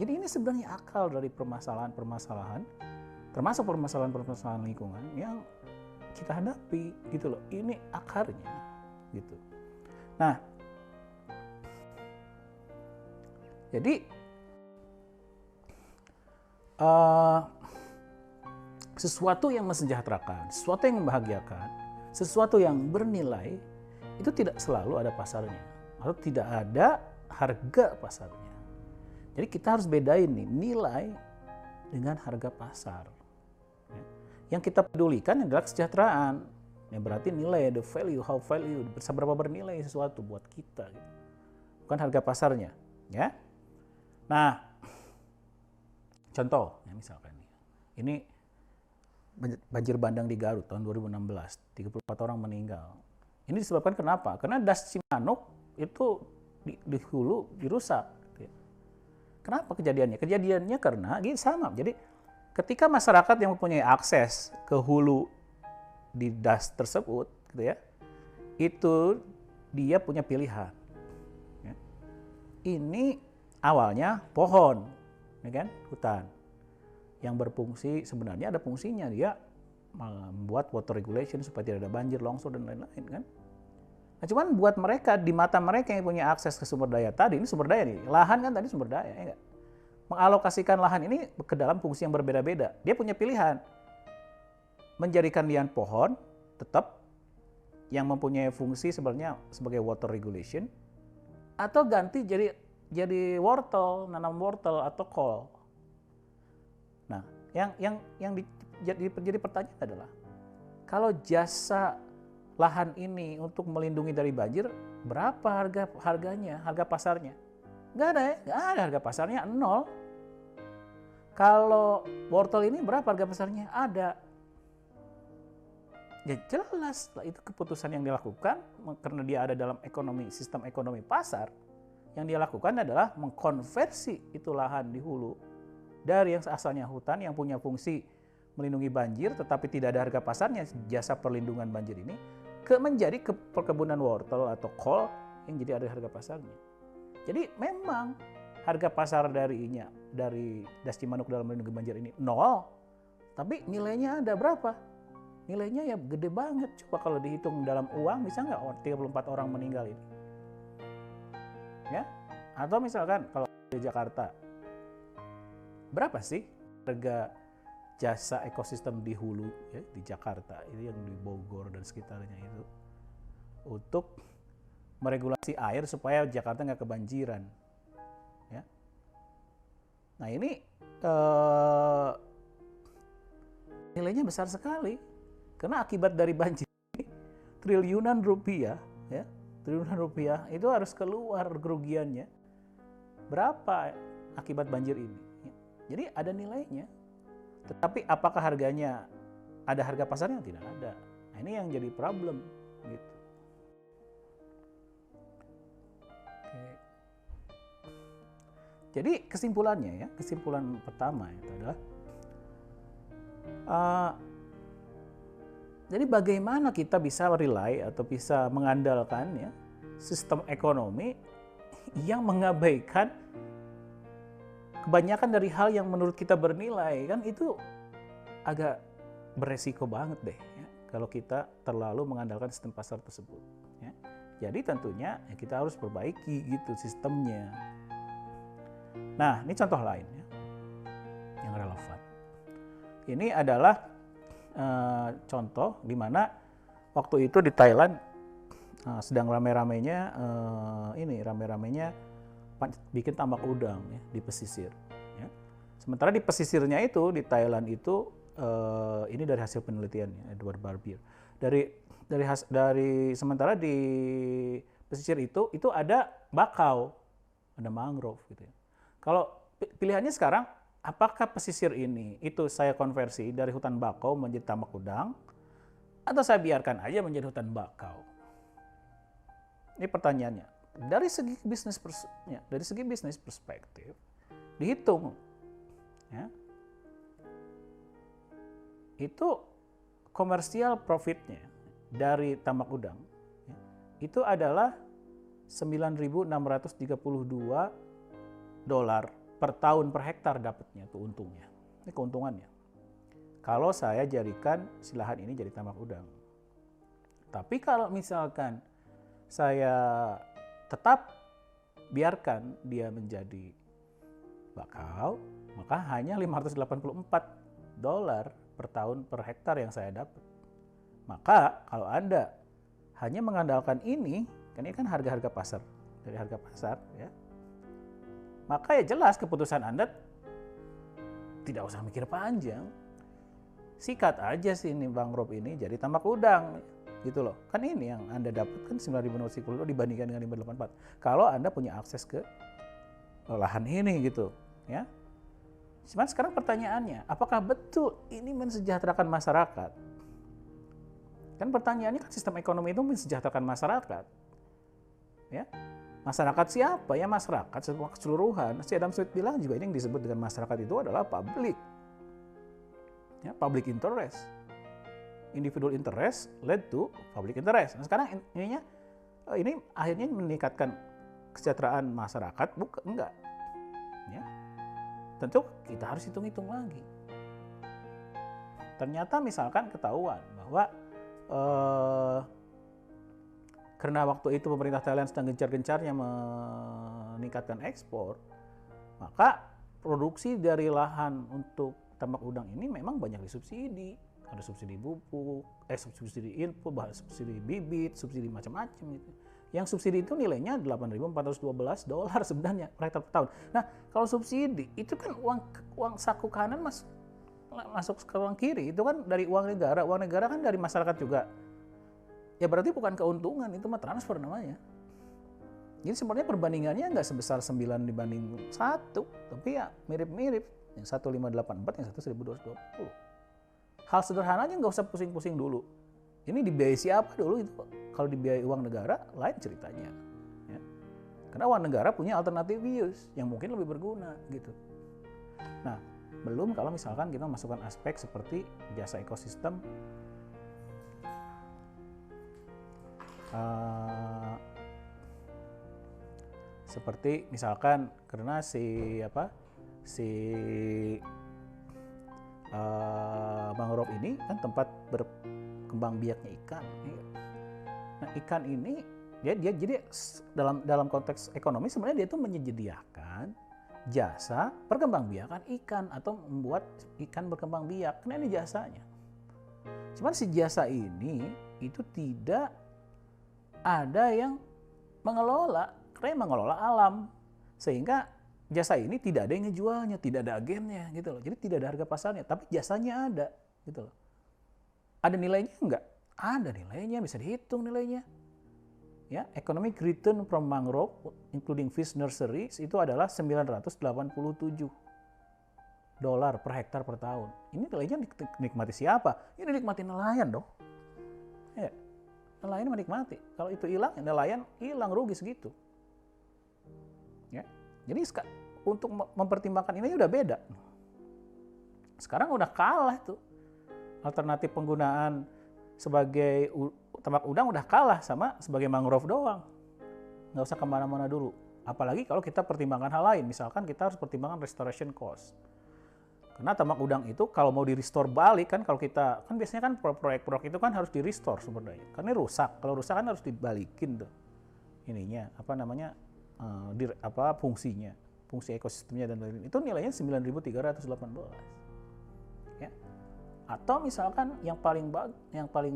Jadi ini sebenarnya akal dari permasalahan-permasalahan, termasuk permasalahan-permasalahan lingkungan yang kita hadapi, gitu loh. Ini akarnya, gitu. Nah, jadi sesuatu yang mensejahterakan, sesuatu yang membahagiakan, sesuatu yang bernilai, itu tidak selalu ada pasarnya atau tidak ada harga pasarnya. Jadi kita harus bedain nih nilai dengan harga pasar. Yang kita pedulikan adalah kesejahteraan. Yang berarti nilai, the value, how value, seberapa bernilai sesuatu buat kita. Bukan harga pasarnya. Ya. Nah, contoh, ya misalkan ini banjir bandang di Garut tahun 2016, 34 orang meninggal. Ini disebabkan kenapa? Karena das Cimanuk itu di hulu dirusak. Kenapa kejadiannya? Kejadiannya karena sama. Jadi ketika masyarakat yang mempunyai akses ke hulu di das tersebut, gitu ya, itu dia punya pilihan. Ya. Ini awalnya pohon, ya kan, hutan yang berfungsi sebenarnya ada fungsinya, dia membuat water regulation supaya tidak ada banjir, longsor dan lain-lain kan. Nah, cuman buat mereka, di mata mereka yang punya akses ke sumber daya tadi, ini sumber daya nih, lahan kan tadi sumber daya, ya enggak? Mengalokasikan lahan ini ke dalam fungsi yang berbeda-beda. Dia punya pilihan. Menjadikan lian pohon tetap yang mempunyai fungsi sebenarnya sebagai water regulation, atau ganti jadi wortel, nanam wortel atau kol. Nah, yang jadi pertanyaan adalah kalau jasa lahan ini untuk melindungi dari banjir, berapa harganya, harga pasarnya? Nggak ada harga pasarnya, 0. Kalau wortel ini berapa harga pasarnya? Ada. Ya jelas lah itu keputusan yang dilakukan karena dia ada dalam sistem ekonomi pasar. Yang dia lakukan adalah mengkonversi itu lahan di hulu dari yang asalnya hutan yang punya fungsi melindungi banjir tetapi tidak ada harga pasarnya, jasa perlindungan banjir ini, menjadi perkebunan wortel atau kol yang jadi ada harga pasarnya. Jadi memang harga pasar dari Das Cimanuk dalam melindungi banjir ini nol, tapi nilainya ada berapa? Nilainya ya gede banget. Coba kalau dihitung dalam uang bisa nggak 34 orang meninggal ini? Ya, atau misalkan kalau di Jakarta, berapa sih harga jasa ekosistem di hulu ya, di Jakarta, itu yang di Bogor dan sekitarnya itu, untuk meregulasi air supaya Jakarta nggak kebanjiran. Ya. Nah ini nilainya besar sekali, karena akibat dari banjir ini triliunan rupiah, ya, triliunan rupiah itu harus keluar kerugiannya. Berapa akibat banjir ini? Ya. Jadi ada nilainya. Tetapi apakah harganya ada harga pasarnya? Tidak ada. Nah, ini yang jadi problem gitu. Oke. Jadi kesimpulannya ya, kesimpulan pertama itu adalah jadi bagaimana kita bisa rely atau bisa mengandalkan ya sistem ekonomi yang mengabaikan kebanyakan dari hal yang menurut kita bernilai, kan itu agak beresiko banget deh ya, kalau kita terlalu mengandalkan sistem pasar tersebut. Ya. Jadi tentunya ya kita harus perbaiki gitu sistemnya. Nah ini contoh lain ya, yang relevan. Ini adalah contoh di mana waktu itu di Thailand sedang rame-ramenya bikin tambak udang ya, di pesisir. Ya. Sementara di pesisirnya itu di Thailand itu ini dari hasil penelitiannya Edward Barbier. Sementara di pesisir itu ada bakau, ada mangrove gitu ya. Kalau pilihannya sekarang, apakah pesisir ini itu saya konversi dari hutan bakau menjadi tambak udang, atau saya biarkan aja menjadi hutan bakau? Ini pertanyaannya. Dari segi bisnis perspektif dihitung ya, itu komersial profitnya dari tambak udang ya, itu adalah $9.632 per tahun per hektar dapatnya tuh untungnya. Ini keuntungannya. Kalau saya jadikan si lahan ini jadi tambak udang. Tapi kalau misalkan saya tetap biarkan dia menjadi bakau, maka hanya $584 per tahun per hektar yang saya dapat. Maka kalau Anda hanya mengandalkan ini kan harga-harga pasar, dari harga pasar ya, maka ya jelas keputusan Anda tidak usah mikir panjang. Sikat aja sih ini mangrove ini jadi tambak udang. Gitu loh. Kan ini yang Anda dapatkan 9.000 dibandingkan dengan 584. Kalau Anda punya akses ke lahan ini gitu, ya. Cuman sekarang pertanyaannya, apakah betul ini mensejahterakan masyarakat? Kan pertanyaannya kan sistem ekonomi itu mensejahterakan masyarakat. Ya. Masyarakat siapa? Ya masyarakat semua keseluruhan. Si Adam Smith bilang juga ini yang disebut dengan masyarakat itu adalah public. Ya, public interest. Individual interest led to public interest. Nah, sekarang ini akhirnya meningkatkan kesejahteraan masyarakat, bukan enggak? Ya. Tentu kita harus hitung-hitung lagi. Ternyata misalkan ketahuan bahwa karena waktu itu pemerintah Thailand sedang gencar-gencarnya meningkatkan ekspor, maka produksi dari lahan untuk tambak udang ini memang banyak disubsidi. Ada subsidi pupuk, subsidi input, subsidi bibit, subsidi macam-macam gitu. Yang subsidi itu nilainya $8.412 sebenarnya per hektar per tahun. Nah, kalau subsidi itu kan uang saku kanan masuk ke uang kiri, itu kan dari uang negara. Uang negara kan dari masyarakat juga. Ya berarti bukan keuntungan, itu mah transfer namanya. Jadi sebenarnya perbandingannya nggak sebesar 9 dibanding 1, tapi ya mirip-mirip. Yang 1.584, yang satu 1.220. Hal sederhananya nggak usah pusing-pusing dulu. Ini dibiayai siapa dulu itu? Kalau dibiayai uang negara, lain ceritanya. Ya. Karena uang negara punya alternatif use yang mungkin lebih berguna gitu. Nah, belum kalau misalkan kita masukkan aspek seperti jasa ekosistem, seperti misalkan karena si mangrove ini kan tempat berkembang biaknya ikan. Nah, ikan ini dia jadi dalam konteks ekonomi sebenarnya dia tuh menyediakan jasa perkembangbiakan ikan atau membuat ikan berkembang biak. Karena ini jasanya. Cuman si jasa ini itu tidak ada yang mengelola, karena yang mengelola alam. Sehingga jasa ini tidak ada yang ngejualnya, tidak ada agennya gitu loh. Jadi tidak ada harga pasarnya, tapi jasanya ada gitu loh. Ada nilainya enggak? Ada nilainya, bisa dihitung nilainya. Ya, economic return from mangrove including fish nurseries itu adalah $987 per hektar per tahun. Ini nilainya dinikmati siapa? Ini dinikmati nelayan dong. Ya, nelayan menikmati. Kalau itu hilang, nelayan hilang, rugi segitu. Ya, jadi untuk mempertimbangkan ini udah beda. Sekarang udah kalah tuh. Alternatif penggunaan sebagai tambak udang udah kalah sama sebagai mangrove doang. Nggak usah kemana-mana dulu. Apalagi kalau kita pertimbangkan hal lain. Misalkan kita harus pertimbangkan restoration cost. Karena tambak udang itu kalau mau di-restore balik kan, kalau kita kan biasanya kan proyek-proyek itu kan harus di-restore sumber daya. Karena rusak. Kalau rusak kan harus dibalikin tuh. Ininya fungsinya, fungsi ekosistemnya dan lain-lain. Itu nilainya 9.318. Ya. Atau misalkan yang paling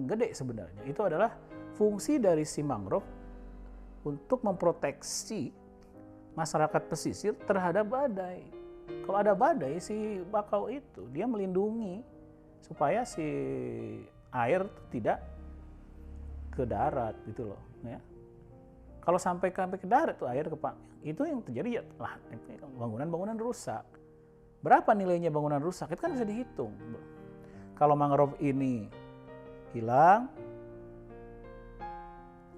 gede sebenarnya itu adalah fungsi dari si mangrove untuk memproteksi masyarakat pesisir terhadap badai. Kalau ada badai, si bakau itu dia melindungi supaya si air tidak ke darat gitu loh. Ya. Kalau sampai ke darat tuh air itu yang terjadi ya lah bangunan rusak. Berapa nilainya bangunan rusak? Itu kan bisa dihitung. Kalau mangrove ini hilang,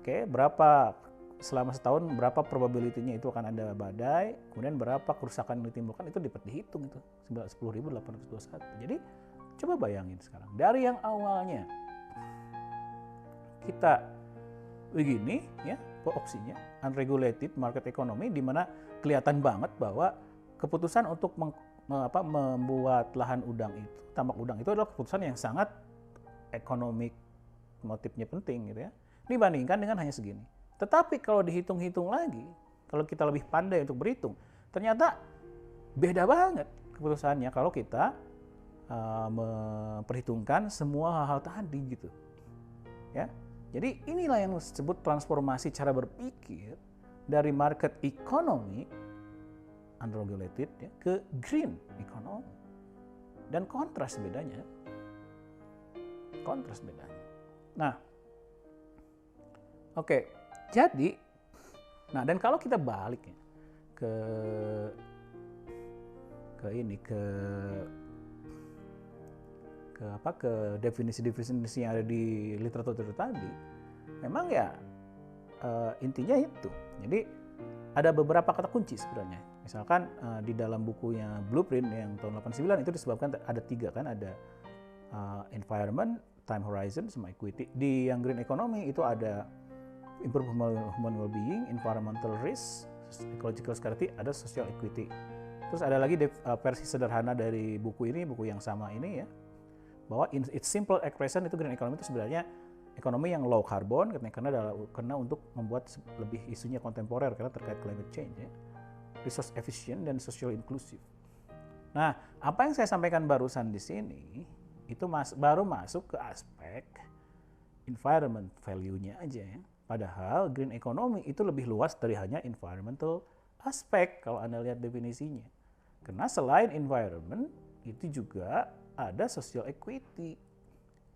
berapa selama setahun berapa probability-nya itu akan ada badai, kemudian berapa kerusakan yang ditimbulkan itu dapat dihitung itu 10.821. Jadi coba bayangin sekarang dari yang awalnya kita begini ya opsinya unregulated market economy di mana kelihatan banget bahwa keputusan untuk membuat lahan udang itu, tambak udang itu adalah keputusan yang sangat ekonomik, motifnya penting gitu ya. Dibandingkan dengan hanya segini. Tetapi kalau dihitung-hitung lagi, kalau kita lebih pandai untuk berhitung, ternyata beda banget keputusannya kalau kita memperhitungkan semua hal-hal tadi gitu. Ya. Jadi inilah yang disebut transformasi cara berpikir dari market economy unregulated ya, ke green economy. Dan kontras bedanya. Nah, oke. Jadi, dan kalau kita balik ya ke definisi-definisi yang ada di literatur tadi, memang ya intinya itu. Jadi ada beberapa kata kunci sebenarnya. Misalkan di dalam bukunya Blueprint yang tahun 89 itu disebabkan ada 3 kan, ada environment, time horizon, sama equity. Di yang green economy itu ada improve human well-being, environmental risk, ecological scarcity, ada social equity. Terus ada lagi versi sederhana dari buku yang sama ini ya, bahwa in its simple expression itu green economy itu sebenarnya ekonomi yang low carbon karena untuk membuat lebih isunya kontemporer karena terkait climate change ya, resource efficient dan social inclusive. Nah, apa yang saya sampaikan barusan di sini itu baru masuk ke aspek environment value-nya aja ya. Padahal green economy itu lebih luas dari hanya environmental aspek kalau Anda lihat definisinya. Karena selain environment, itu juga ada social equity.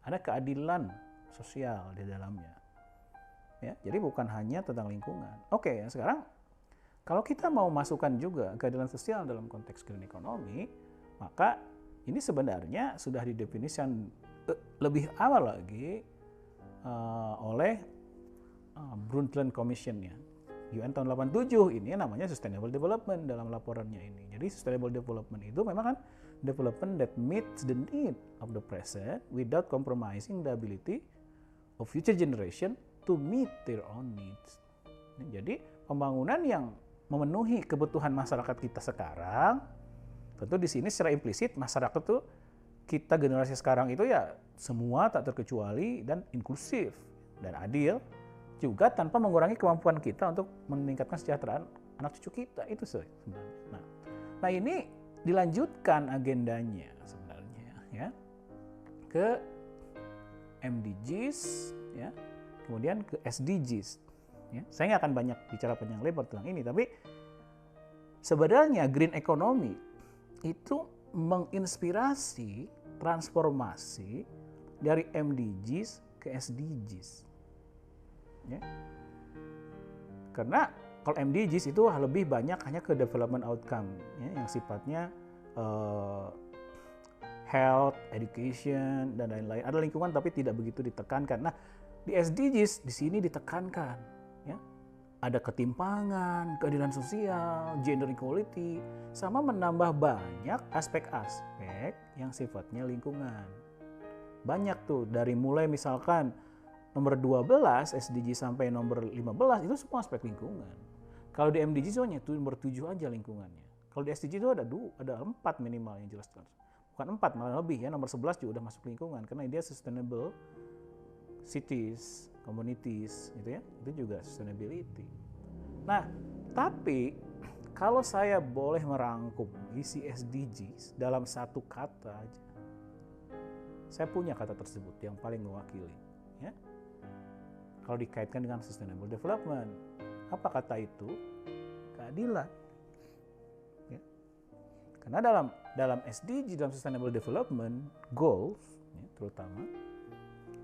Ada keadilan sosial di dalamnya. Ya, jadi bukan hanya tentang lingkungan. Oke, sekarang kalau kita mau masukkan juga keadilan sosial dalam konteks green economy, maka ini sebenarnya sudah didefinisikan lebih awal lagi oleh Brundtland Commission ya. UN tahun 87 ini namanya Sustainable Development dalam laporannya ini. Jadi Sustainable Development itu memang kan development that meets the need of the present without compromising the ability of future generation to meet their own needs. Jadi pembangunan yang memenuhi kebutuhan masyarakat kita sekarang, tentu di sini secara implisit masyarakat tuh kita generasi sekarang itu ya semua tak terkecuali dan inklusif dan adil, juga tanpa mengurangi kemampuan kita untuk meningkatkan kesejahteraan anak cucu kita itu sebenarnya. Nah ini dilanjutkan agendanya sebenarnya ya ke MDGs ya, kemudian ke SDGs. Ya, saya nggak akan banyak bicara panjang lebar tentang ini, tapi sebenarnya green economy itu menginspirasi transformasi dari MDGs ke SDGs. Ya. Karena kalau MDGs itu lebih banyak hanya ke development outcome ya, yang sifatnya health, education dan lain-lain. Ada lingkungan tapi tidak begitu ditekankan. Nah, di SDGs di sini ditekankan ya. Ada ketimpangan, keadilan sosial, gender equality, sama menambah banyak aspek-aspek yang sifatnya lingkungan. Banyak tuh dari mulai misalkan nomor 12 SDG sampai nomor 15 itu semua aspek lingkungan. Kalau di MDG hanya nomor 7 aja lingkungannya. Kalau di SDG itu ada 4 minimal yang jelas. Bukan 4 malah lebih ya, nomor 11 juga udah masuk lingkungan karena dia sustainable cities, communities gitu ya. Itu juga sustainability. Nah, tapi kalau saya boleh merangkum isi SDGs dalam satu kata aja. Saya punya kata tersebut yang paling mewakili ya. Kalau dikaitkan dengan sustainable development, apa kata itu? Keadilan. Ya. Karena dalam SDG, dalam sustainable development goals, ya, terutama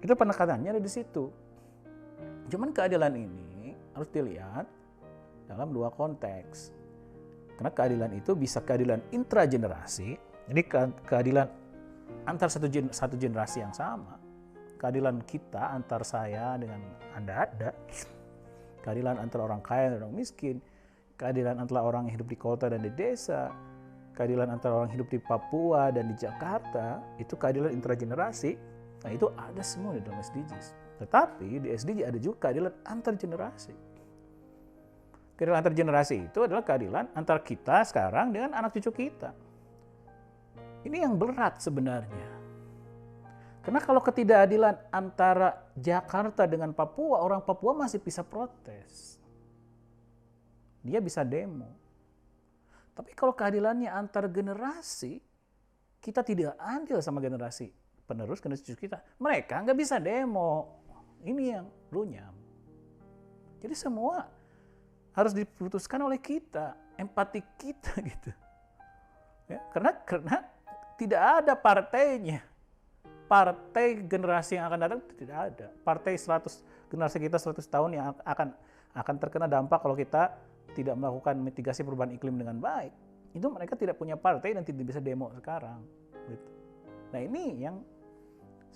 itu penekanannya ada di situ. Cuman keadilan ini harus dilihat dalam dua konteks. Karena keadilan itu bisa keadilan intragenerasi, jadi keadilan antar satu generasi yang sama. Keadilan kita antar saya dengan Anda ada, keadilan antara orang kaya dan orang miskin, keadilan antara orang yang hidup di kota dan di desa, keadilan antara orang hidup di Papua dan di Jakarta, itu keadilan intragenerasi. Nah itu ada semua di dalam SDGs. Tetapi di SDG ada juga keadilan antar generasi. Keadilan antar generasi itu adalah keadilan antar kita sekarang dengan anak cucu kita. Ini yang berat sebenarnya. Karena kalau ketidakadilan antara Jakarta dengan Papua, orang Papua masih bisa protes. Dia bisa demo. Tapi kalau keadilannya antar generasi, kita tidak adil sama generasi penerus, generasi cucu kita. Mereka nggak bisa demo. Ini yang runyam. Jadi semua harus diputuskan oleh kita, empati kita gitu. Ya, karena tidak ada partainya. Partai generasi yang akan datang tidak ada. Partai generasi kita 100 tahun yang akan terkena dampak kalau kita tidak melakukan mitigasi perubahan iklim dengan baik. Itu mereka tidak punya partai dan tidak bisa demo sekarang. Gitu. Nah ini yang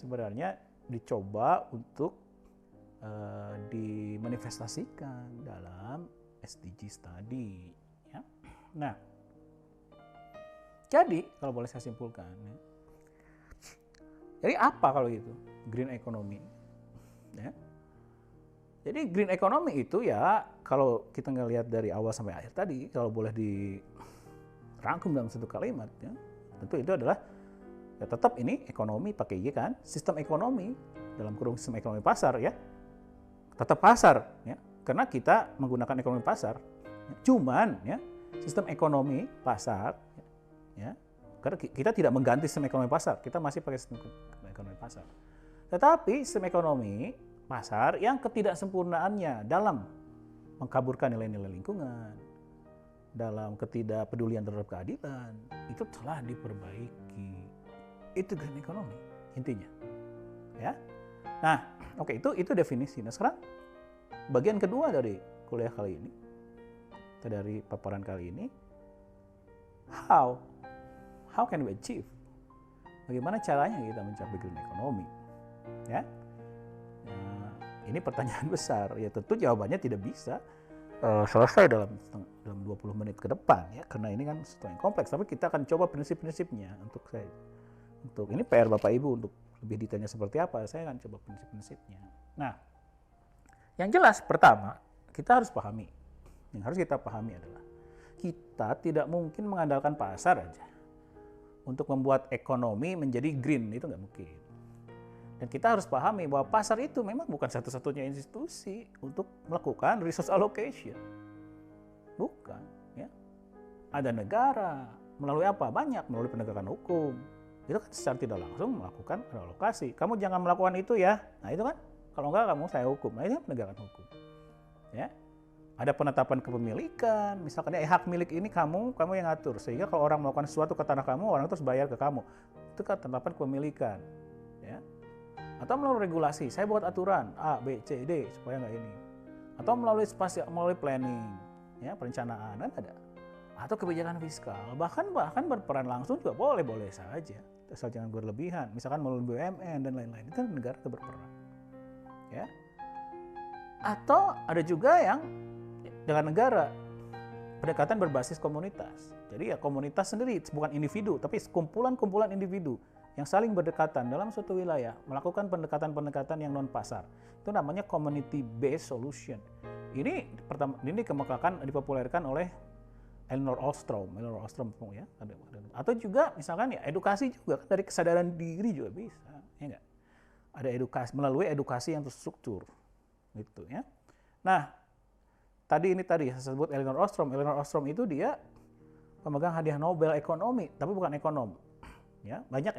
sebenarnya dicoba untuk dimanifestasikan dalam SDGs tadi. Ya. Nah, jadi kalau boleh saya simpulkan, ya, jadi apa kalau gitu green economy? Ya. Jadi green economy itu ya kalau kita ngelihat dari awal sampai akhir tadi, kalau boleh dirangkum dalam satu kalimat, ya, tentu itu adalah ya tetap ini ekonomi pakai Y kan, sistem ekonomi dalam kurung sistem ekonomi pasar ya, tetap pasar ya, karena kita menggunakan ekonomi pasar. Cuman ya sistem ekonomi pasar ya, karena kita tidak mengganti sistem ekonomi pasar, kita masih pakai sistem ekonomi pasar. Tetapi sistem ekonomi pasar yang ketidaksempurnaannya dalam mengkaburkan nilai-nilai lingkungan, dalam ketidakpedulian terhadap keadilan, itu telah diperbaiki. Itu green economy intinya. Ya. Nah, oke, itu definisi. Nah, sekarang bagian kedua dari kuliah kali ini, atau dari paparan kali ini, how can we achieve? Bagaimana caranya kita mencapai green economy? Ya. Nah, ini pertanyaan besar. Ya tentu jawabannya tidak bisa selesai dalam 20 menit ke depan ya, karena ini kan sesuatu yang kompleks. Tapi kita akan coba prinsip-prinsipnya untuk ini PR Bapak Ibu untuk lebih detailnya seperti apa. Saya akan coba prinsip-prinsipnya. Nah, yang jelas pertama kita harus pahami. Yang harus kita pahami adalah kita tidak mungkin mengandalkan pasar aja untuk membuat ekonomi menjadi green, itu nggak mungkin. Dan kita harus pahami bahwa pasar itu memang bukan satu-satunya institusi untuk melakukan resource allocation. Bukan. Ya. Ada negara, melalui apa? Banyak, melalui penegakan hukum. Itu kan secara tidak langsung melakukan alokasi. Kamu jangan melakukan itu ya. Nah itu kan, kalau enggak kamu saya hukum. Nah itu kan penegakan hukum. Ya. Ada penetapan kepemilikan, misalkan hak milik ini kamu yang atur. Sehingga kalau orang melakukan sesuatu ke tanah kamu, orang itu harus bayar ke kamu. Itu kan penetapan kepemilikan. Ya. Atau melalui regulasi, saya buat aturan A, B, C, D supaya nggak ini. Atau melalui planning, ya perencanaan kan ada. Atau kebijakan fiskal, bahkan berperan langsung juga boleh saja, asal jangan berlebihan. Misalkan melalui BUMN dan lain-lain, itu negara itu berperan. Ya. Atau ada juga yang dengan negara pendekatan berbasis komunitas. Jadi ya komunitas sendiri, bukan individu, tapi kumpulan-kumpulan individu yang saling berdekatan dalam suatu wilayah, melakukan pendekatan-pendekatan yang non-pasar. Itu namanya community-based solution. Ini dipopulerkan oleh Elinor Ostrom ya. Atau juga misalkan ya edukasi juga, kan dari kesadaran diri juga bisa, ya enggak? Ada edukasi, melalui edukasi yang terstruktur. Gitu ya. Nah, tadi saya sebut Elinor Ostrom itu dia pemegang hadiah Nobel ekonomi, tapi bukan ekonom. Ya, banyak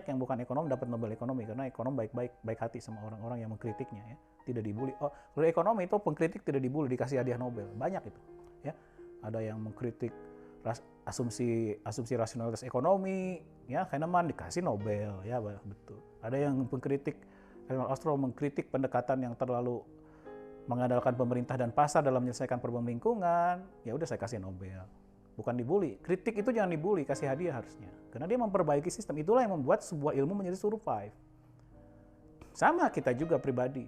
yang bukan ekonom dapat Nobel ekonomi karena ekonom baik hati sama orang-orang yang mengkritiknya ya, tidak dibully. Oh, kalau ekonomi itu pengkritik tidak dibully, dikasih hadiah Nobel. Banyak itu, ya. Ada yang mengkritik asumsi rasionalitas ekonomi, ya, Kahneman dikasih Nobel, ya betul. Ada yang mengkritik, Elinor Ostrom mengkritik pendekatan yang terlalu mengandalkan pemerintah dan pasar dalam menyelesaikan problem lingkungan, ya udah saya kasih Nobel. Bukan dibully. Kritik itu jangan dibully, kasih hadiah harusnya. Karena dia memperbaiki sistem. Itulah yang membuat sebuah ilmu menjadi survive. Sama kita juga pribadi.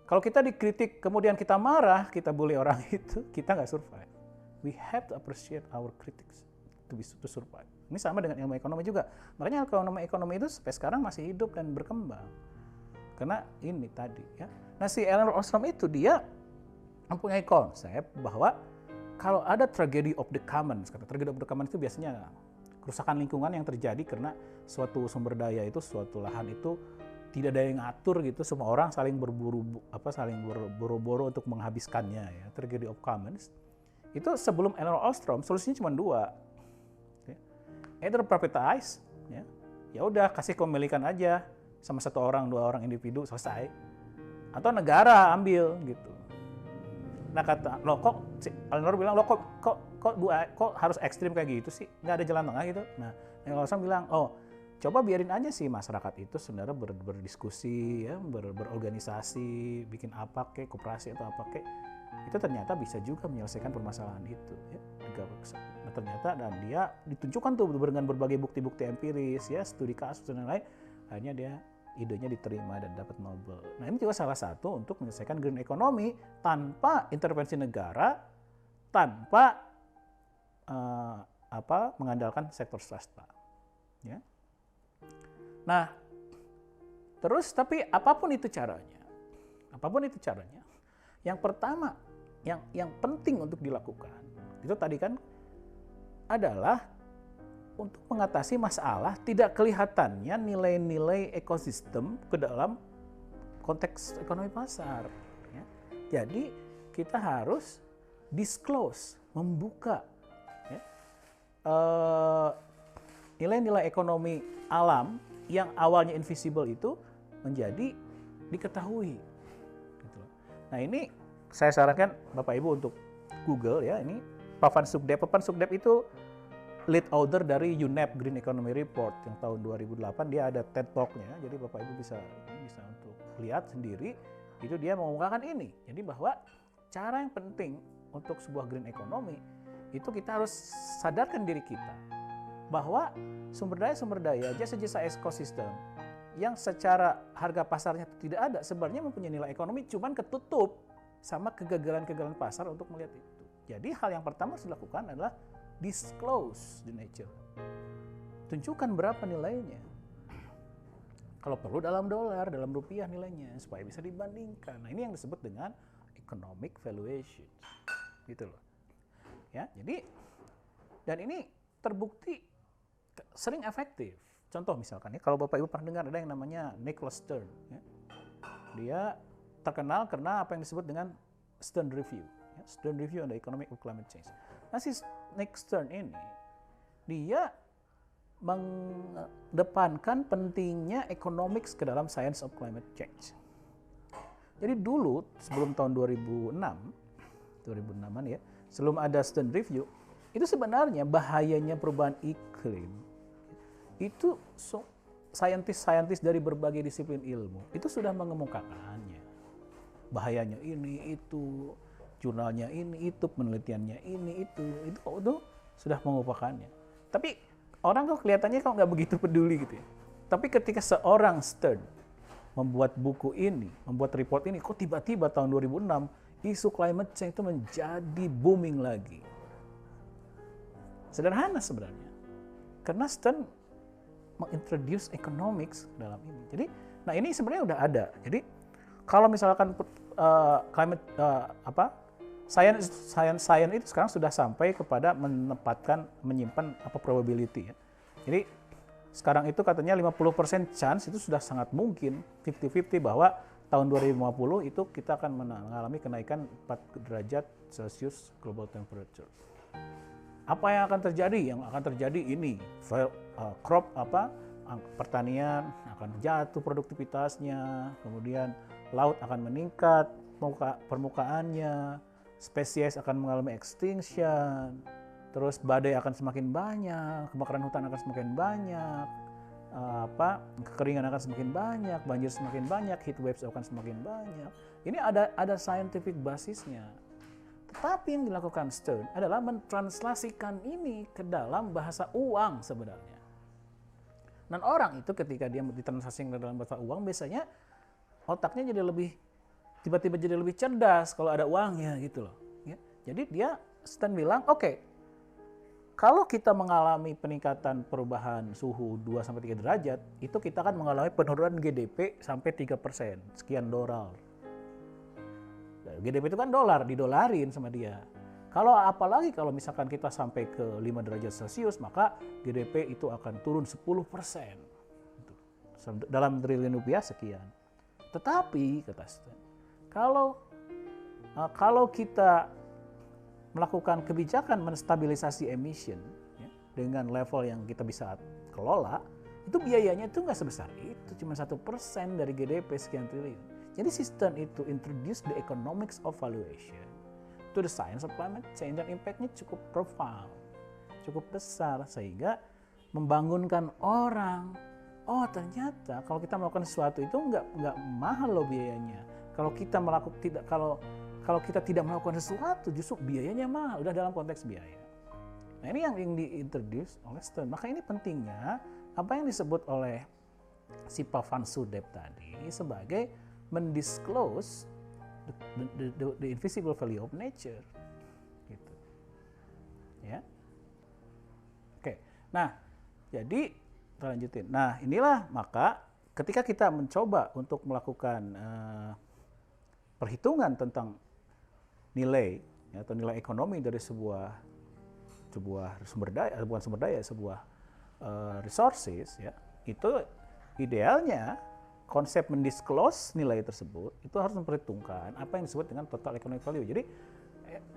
Kalau kita dikritik, kemudian kita marah, kita bully orang itu, kita nggak survive. We have to appreciate our critics to survive. Ini sama dengan ilmu ekonomi juga. Makanya ekonomi itu sampai sekarang masih hidup dan berkembang. Karena ini tadi ya. Nah si Elinor Ostrom itu dia mempunyai konsep bahwa kalau ada tragedy of the commons, tragedy of the commons itu biasanya kerusakan lingkungan yang terjadi karena suatu sumber daya itu, suatu lahan itu tidak ada yang ngatur gitu, semua orang saling berburu-buru untuk menghabiskannya ya, tragedy of commons. Itu sebelum Elinor Ostrom solusinya cuma dua. Ya. Either privatize, ya udah kasih kepemilikan aja sama satu orang, dua orang individu selesai. Atau negara ambil gitu. Nah kata, loh kok Elinor bilang, loh kok harus ekstrim kayak gitu sih? Nggak ada jalan tengah gitu. Nah, Elinor bilang, coba biarin aja sih masyarakat itu sebenarnya berdiskusi, ya, berorganisasi, bikin apa kek, koperasi atau apa kek. Itu ternyata bisa juga menyelesaikan permasalahan itu. Ya. Nah ternyata, dan dia ditunjukkan tuh dengan berbagai bukti-bukti empiris, ya, studi kasus dan lain-lain. Akhirnya dia idenya diterima dan dapat Nobel. Nah ini juga salah satu untuk menyelesaikan green economy tanpa intervensi negara, tanpa mengandalkan sektor swasta. Ya. Nah, terus tapi apapun itu caranya, yang pertama, yang penting untuk dilakukan itu tadi kan adalah untuk mengatasi masalah tidak kelihatannya nilai-nilai ekosistem ke dalam konteks ekonomi pasar. Ya. Jadi kita harus disclose, membuka ya, nilai-nilai ekonomi alam yang awalnya invisible itu menjadi diketahui. Gitu. Nah ini saya sarankan Bapak Ibu untuk Google ya, ini Pavan Sukhdev itu lead author dari UNEP Green Economy Report yang tahun 2008, dia ada TED Talk-nya, jadi Bapak Ibu bisa untuk lihat sendiri, itu dia mengemukakan ini. Jadi bahwa cara yang penting untuk sebuah green economy itu kita harus sadarkan diri kita bahwa sumber daya jasa ekosistem yang secara harga pasarnya tidak ada, sebenarnya mempunyai nilai ekonomi, cuman ketutup sama kegagalan-kegagalan pasar untuk melihat itu. Jadi hal yang pertama harus dilakukan adalah disclose the nature. Tunjukkan berapa nilainya. Kalau perlu dalam dolar, dalam rupiah nilainya, supaya bisa dibandingkan. Nah, ini yang disebut dengan economic valuation. Gitu loh. Ya, jadi dan ini terbukti sering efektif. Contoh misalkan ya, kalau Bapak Ibu pernah dengar ada yang namanya Nicholas Stern. Ya. Dia terkenal karena apa yang disebut dengan Stern Review. Ya, Stern Review on the Economic of Climate Change. Nah, si Nick Stern ini, dia mengedepankan pentingnya economics ke dalam science of climate change. Jadi dulu, sebelum tahun 2006-an ya, sebelum ada Stern Review, itu sebenarnya bahayanya perubahan iklim. Itu saintis-saintis dari berbagai disiplin ilmu, itu sudah mengemukakannya. Bahayanya ini, itu, jurnalnya ini, itu, penelitiannya ini, itu sudah mengemukakannya. Tapi orang kok kelihatannya kok nggak begitu peduli gitu ya. Tapi ketika seorang Stern membuat buku ini, membuat report ini, kok tiba-tiba tahun 2006 isu climate change itu menjadi booming lagi. Sederhana sebenarnya. Karena Stern mengintroduce economics dalam ini. Jadi, nah ini sebenarnya udah ada. Jadi, kalau misalkan science itu sekarang sudah sampai kepada menyimpan probability ya. Jadi sekarang itu katanya 50% chance itu sudah sangat mungkin 50-50 bahwa tahun 2050 itu kita akan mengalami kenaikan 4 derajat Celcius global temperature. Apa yang akan terjadi? Yang akan terjadi ini pertanian akan jatuh produktivitasnya, kemudian laut akan meningkat permukaannya, spesies akan mengalami extinction, terus badai akan semakin banyak, kebakaran hutan akan semakin banyak, kekeringan akan semakin banyak, banjir semakin banyak, heat waves akan semakin banyak. Ini ada scientific basisnya. Tetapi yang dilakukan Stern adalah mentranslasikan ini ke dalam bahasa uang sebenarnya. Dan orang itu ketika dia ditranslasikan ke dalam bahasa uang, biasanya otaknya jadi tiba-tiba jadi lebih cerdas kalau ada uangnya gitu loh. Ya. Jadi Stern bilang, oke, kalau kita mengalami peningkatan perubahan suhu 2-3 derajat, itu kita akan mengalami penurunan GDP sampai 3%, sekian dolar. GDP itu kan dolar, didolarin sama dia. Apalagi kalau misalkan kita sampai ke 5 derajat Celcius, maka GDP itu akan turun 10%. Dalam triliun rupiah sekian. Tetapi, kata Stern, kalau kita melakukan kebijakan menstabilisasi emission ya, dengan level yang kita bisa kelola, itu biayanya itu nggak sebesar itu, cuma 1% dari GDP sekian triliun. Jadi sistem itu introduce the economics of valuation to the science of climate change, dan impact-nya cukup profound, cukup besar, sehingga membangunkan orang, oh ternyata kalau kita melakukan sesuatu itu nggak mahal loh biayanya. Kalau kita tidak melakukan sesuatu, justru biayanya mahal, udah dalam konteks biaya. Nah ini yang diintroduce oleh Stern. Maka ini pentingnya apa yang disebut oleh si Pak Van Sudep tadi sebagai mendisclose the invisible value of nature, gitu, ya. Oke, nah jadi kita lanjutin. Nah inilah maka ketika kita mencoba untuk melakukan perhitungan tentang nilai ya, atau nilai ekonomi dari sebuah sumber daya, bukan sumber daya, sebuah resources ya, itu idealnya konsep mendisclose nilai tersebut itu harus memperhitungkan apa yang disebut dengan total economic value. Jadi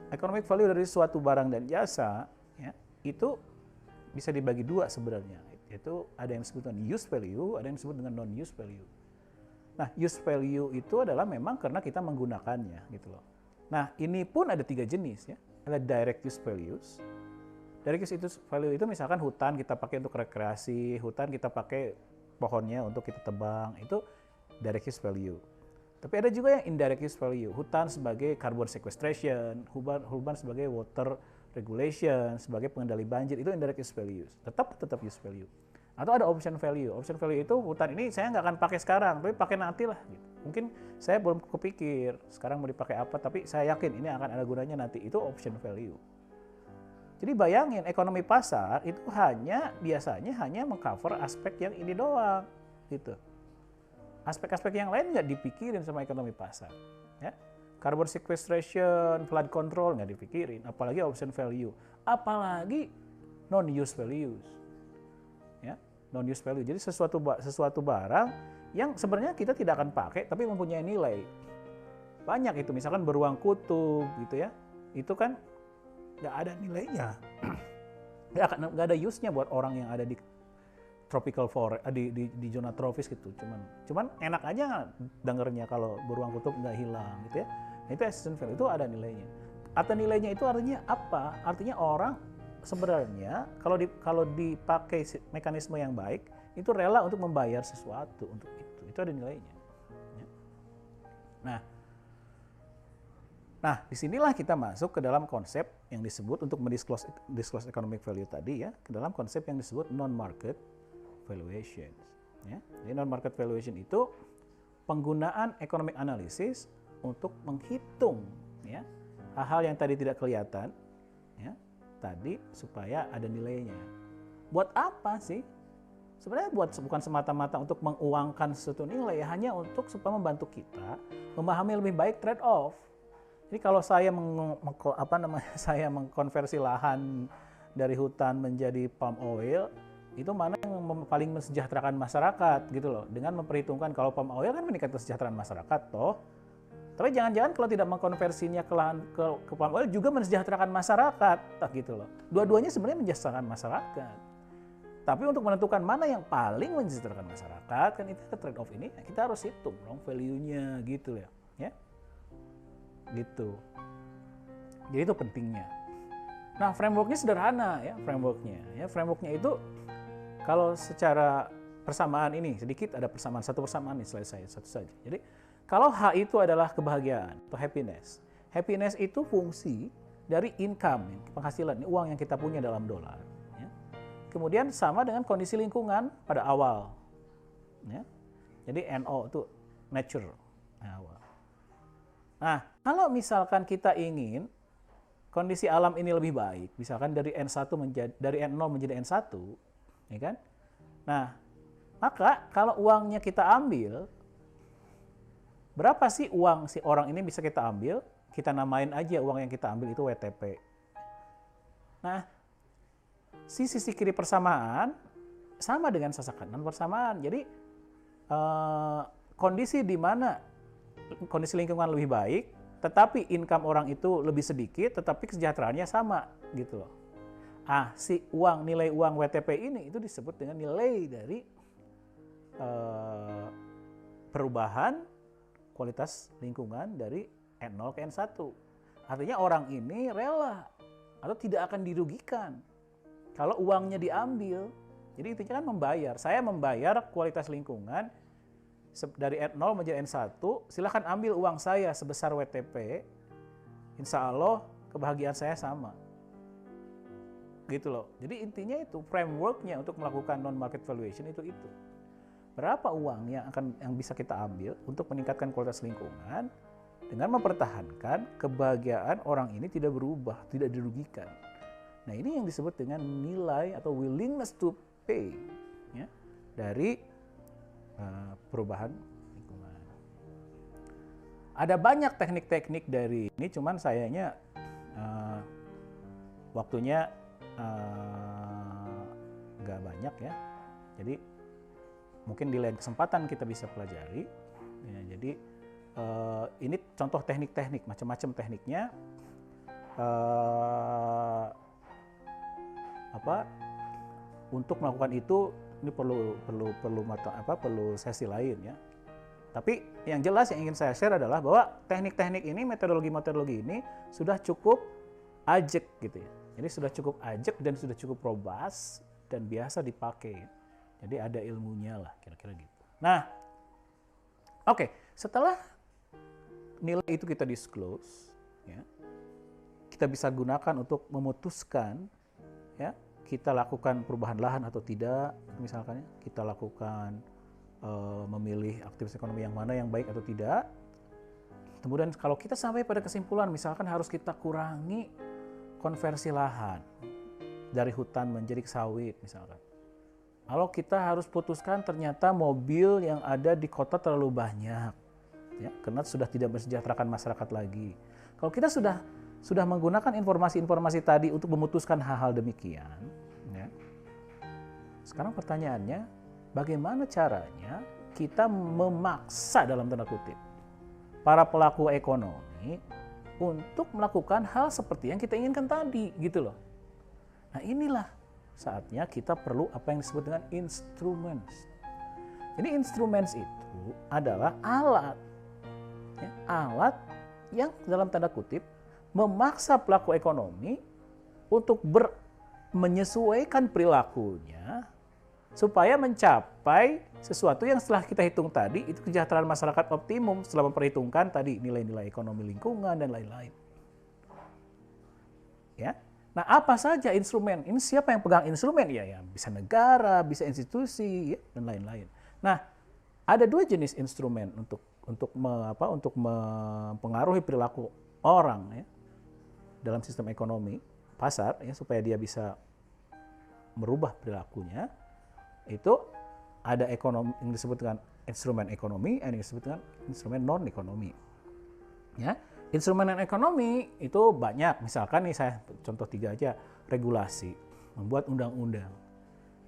economic value dari suatu barang dan jasa ya, itu bisa dibagi dua sebenarnya. Itu ada yang disebut dengan use value, ada yang disebut dengan non use value. Nah, use value itu adalah memang karena kita menggunakannya gitu loh. Nah, ini pun ada 3 jenis ya. Ada direct use values. Direct use value itu misalkan hutan kita pakai untuk rekreasi, hutan kita pakai pohonnya untuk kita tebang, itu direct use value. Tapi ada juga yang indirect use value, hutan sebagai carbon sequestration, hutan sebagai water regulation, sebagai pengendali banjir, itu indirect use values. Tetap use value. Atau ada option value. Option value itu hutan ini saya nggak akan pakai sekarang, tapi pakai nanti lah. Gitu. Mungkin saya belum kepikir sekarang mau dipakai apa, tapi saya yakin ini akan ada gunanya nanti. Itu option value. Jadi bayangin ekonomi pasar itu biasanya hanya mengcover aspek yang ini doang, gitu. Aspek-aspek yang lain nggak dipikirin sama ekonomi pasar. Ya. Carbon sequestration, flood control nggak dipikirin, apalagi option value, apalagi non-use values. Ya, non-use value. Jadi sesuatu barang yang sebenarnya kita tidak akan pakai tapi mempunyai nilai. Banyak itu, misalkan beruang kutub gitu ya. Itu kan nggak ada nilainya. Nggak ada use-nya buat orang yang ada di tropical forest, di zona tropis gitu. Cuman enak aja dengernya kalau beruang kutub nggak hilang gitu ya. Nah, itu essential value, itu ada nilainya. Atau nilainya itu artinya apa? Artinya orang sebenarnya kalau dipakai mekanisme yang baik itu rela untuk membayar sesuatu untuk itu ada nilainya. Nah disinilah kita masuk ke dalam konsep yang disebut untuk disclose economic value tadi ya, ke dalam konsep yang disebut non-market valuation. Ya. Jadi non-market valuation itu penggunaan economic analysis untuk menghitung ya hal-hal yang tadi tidak kelihatan ya tadi supaya ada nilainya. Buat apa sih? Sebenarnya bukan semata-mata untuk menguangkan suatu nilai, hanya untuk supaya membantu kita memahami lebih baik trade-off. Jadi kalau saya saya mengkonversi lahan dari hutan menjadi palm oil, itu mana yang paling mensejahterakan masyarakat gitu loh. Dengan memperhitungkan kalau palm oil kan meningkatkan kesejahteraan masyarakat toh. Tapi jangan-jangan kalau tidak mengkonversinya ke lahan ke palm oil juga mensejahterakan masyarakat, gitu loh. Dua-duanya sebenarnya mensejahterakan masyarakat. Tapi untuk menentukan mana yang paling mensejahterakan masyarakat, kan itu trade off ini kita harus hitung dong value-nya gitu ya. Gitu. Jadi itu pentingnya. Nah, framework-nya sederhana ya, framework-nya itu kalau secara persamaan ini sedikit ada satu persamaan nih selesai satu saja. Jadi kalau H itu adalah kebahagiaan atau happiness. Happiness itu fungsi dari income, penghasilan, uang yang kita punya dalam dolar. Ya. Kemudian sama dengan kondisi lingkungan pada awal. Ya. Jadi NO itu nature. Awal. Nah, kalau misalkan kita ingin kondisi alam ini lebih baik, misalkan dari N0 menjadi N1, ya kan? Nah, maka kalau uangnya kita ambil, berapa sih uang si orang ini bisa kita ambil? Kita namain aja uang yang kita ambil itu WTP. Nah, sisi kiri persamaan sama dengan sisi kanan persamaan. Jadi kondisi di mana kondisi lingkungan lebih baik, tetapi income orang itu lebih sedikit, tetapi kesejahteraannya sama gitu loh. Si nilai uang WTP ini itu disebut dengan nilai dari perubahan kualitas lingkungan dari N0 ke N1. Artinya orang ini rela atau tidak akan dirugikan kalau uangnya diambil. Jadi intinya kan membayar. Saya membayar kualitas lingkungan dari N0 menjadi N1, silahkan ambil uang saya sebesar WTP, insya Allah kebahagiaan saya sama. Gitu loh. Jadi intinya itu, framework-nya untuk melakukan non-market valuation itu. Berapa uang yang bisa kita ambil untuk meningkatkan kualitas lingkungan dengan mempertahankan kebahagiaan orang ini tidak berubah, tidak dirugikan. Nah ini yang disebut dengan nilai atau willingness to pay ya, dari perubahan lingkungan. Ada banyak teknik-teknik dari ini, cuman sayangnya waktunya nggak banyak ya. Jadi mungkin di lain kesempatan kita bisa pelajari. Ya, jadi ini contoh teknik-teknik, macam-macam tekniknya. Untuk melakukan itu ini perlu sesi lain ya. Tapi yang jelas yang ingin saya share adalah bahwa teknik-teknik ini, metodologi-metodologi ini sudah cukup ajak gitu ya. Jadi sudah cukup ajak dan sudah cukup robust dan biasa dipakai. Jadi ada ilmunya lah kira-kira gitu. Nah, oke, setelah nilai itu kita disclose, ya, kita bisa gunakan untuk memutuskan ya kita lakukan perubahan lahan atau tidak, misalkan kita lakukan memilih aktivitas ekonomi yang mana yang baik atau tidak. Kemudian kalau kita sampai pada kesimpulan misalkan harus kita kurangi konversi lahan dari hutan menjadi sawit misalkan. Kalau kita harus putuskan ternyata mobil yang ada di kota terlalu banyak, ya, karena sudah tidak mensejahterakan masyarakat lagi. Kalau kita sudah menggunakan informasi-informasi tadi untuk memutuskan hal-hal demikian, ya. Sekarang pertanyaannya, bagaimana caranya kita memaksa dalam tanda kutip para pelaku ekonomi untuk melakukan hal seperti yang kita inginkan tadi, gitu loh. Nah, inilah saatnya kita perlu apa yang disebut dengan instruments. Jadi instruments itu adalah alat, ya, alat yang dalam tanda kutip memaksa pelaku ekonomi untuk menyesuaikan perilakunya supaya mencapai sesuatu yang setelah kita hitung tadi itu kesejahteraan masyarakat optimum setelah memperhitungkan tadi nilai-nilai ekonomi lingkungan dan lain-lain. Ya. Nah, apa saja instrumen? Ini siapa yang pegang instrumen? Ya, bisa negara, bisa institusi, ya, dan lain-lain. Nah, ada dua jenis instrumen untuk mempengaruhi perilaku orang, ya, dalam sistem ekonomi pasar, ya, supaya dia bisa merubah perilakunya. Itu ada ekonomi yang disebut dengan instrumen ekonomi, dan yang disebut dengan instrumen non ekonomi. Ya, instrumen non ekonomi itu banyak. Misalkan nih saya contoh 3 aja, regulasi, membuat undang-undang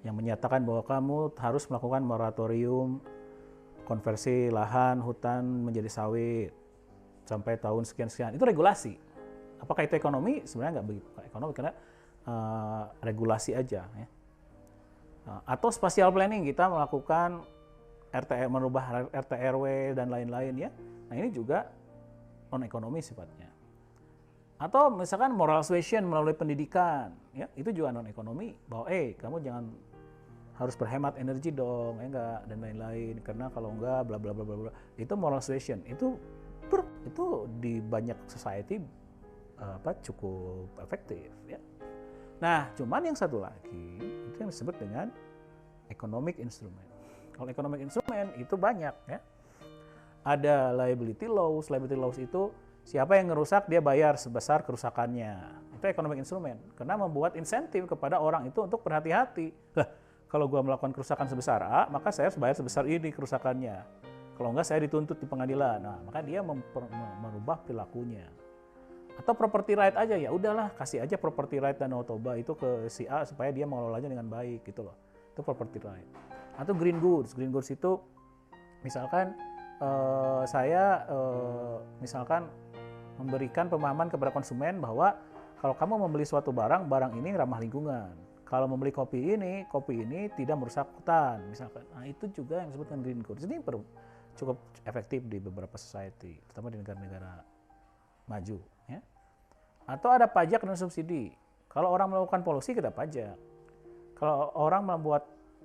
yang menyatakan bahwa kamu harus melakukan moratorium konversi lahan hutan menjadi sawit sampai tahun sekian-sekian. Itu regulasi. Apakah itu ekonomi? Sebenarnya nggak begitu ekonomi karena regulasi aja. Ya. Atau spatial planning, kita melakukan merubah RT RW dan lain-lain, ya. Nah, ini juga non ekonomi sifatnya. Atau misalkan moral suasion melalui pendidikan, ya, itu juga non ekonomi, bahwa kamu jangan harus berhemat energi dong, ya enggak, dan lain-lain, karena kalau enggak bla bla bla bla. Itu moral suasion. Itu di banyak society cukup efektif, ya. Nah, cuman yang satu lagi itu yang disebut dengan economic instrument. Kalau economic instrument itu banyak, ya. Ada liability laws. Liability laws itu siapa yang ngerusak dia bayar sebesar kerusakannya. Itu economic instrument. Karena membuat insentif kepada orang itu untuk berhati-hati. Lah, kalau gua melakukan kerusakan sebesar A, maka saya harus bayar sebesar ini kerusakannya. Kalau enggak saya dituntut di pengadilan. Nah, maka dia merubah perilakunya. Atau property right aja, ya udahlah kasih aja property right dan otoba itu ke si A supaya dia mengelolanya dengan baik gitu loh. Itu property right. Atau green goods. Green goods itu misalkan saya misalkan memberikan pemahaman kepada konsumen bahwa kalau kamu membeli suatu barang ini ramah lingkungan. Kalau membeli kopi ini tidak merusak hutan misalkan. Nah, itu juga yang disebutkan green goods. Ini cukup efektif di beberapa society, terutama di negara-negara maju, ya. Atau ada pajak dan subsidi. Kalau orang melakukan polusi kita pajak. Kalau orang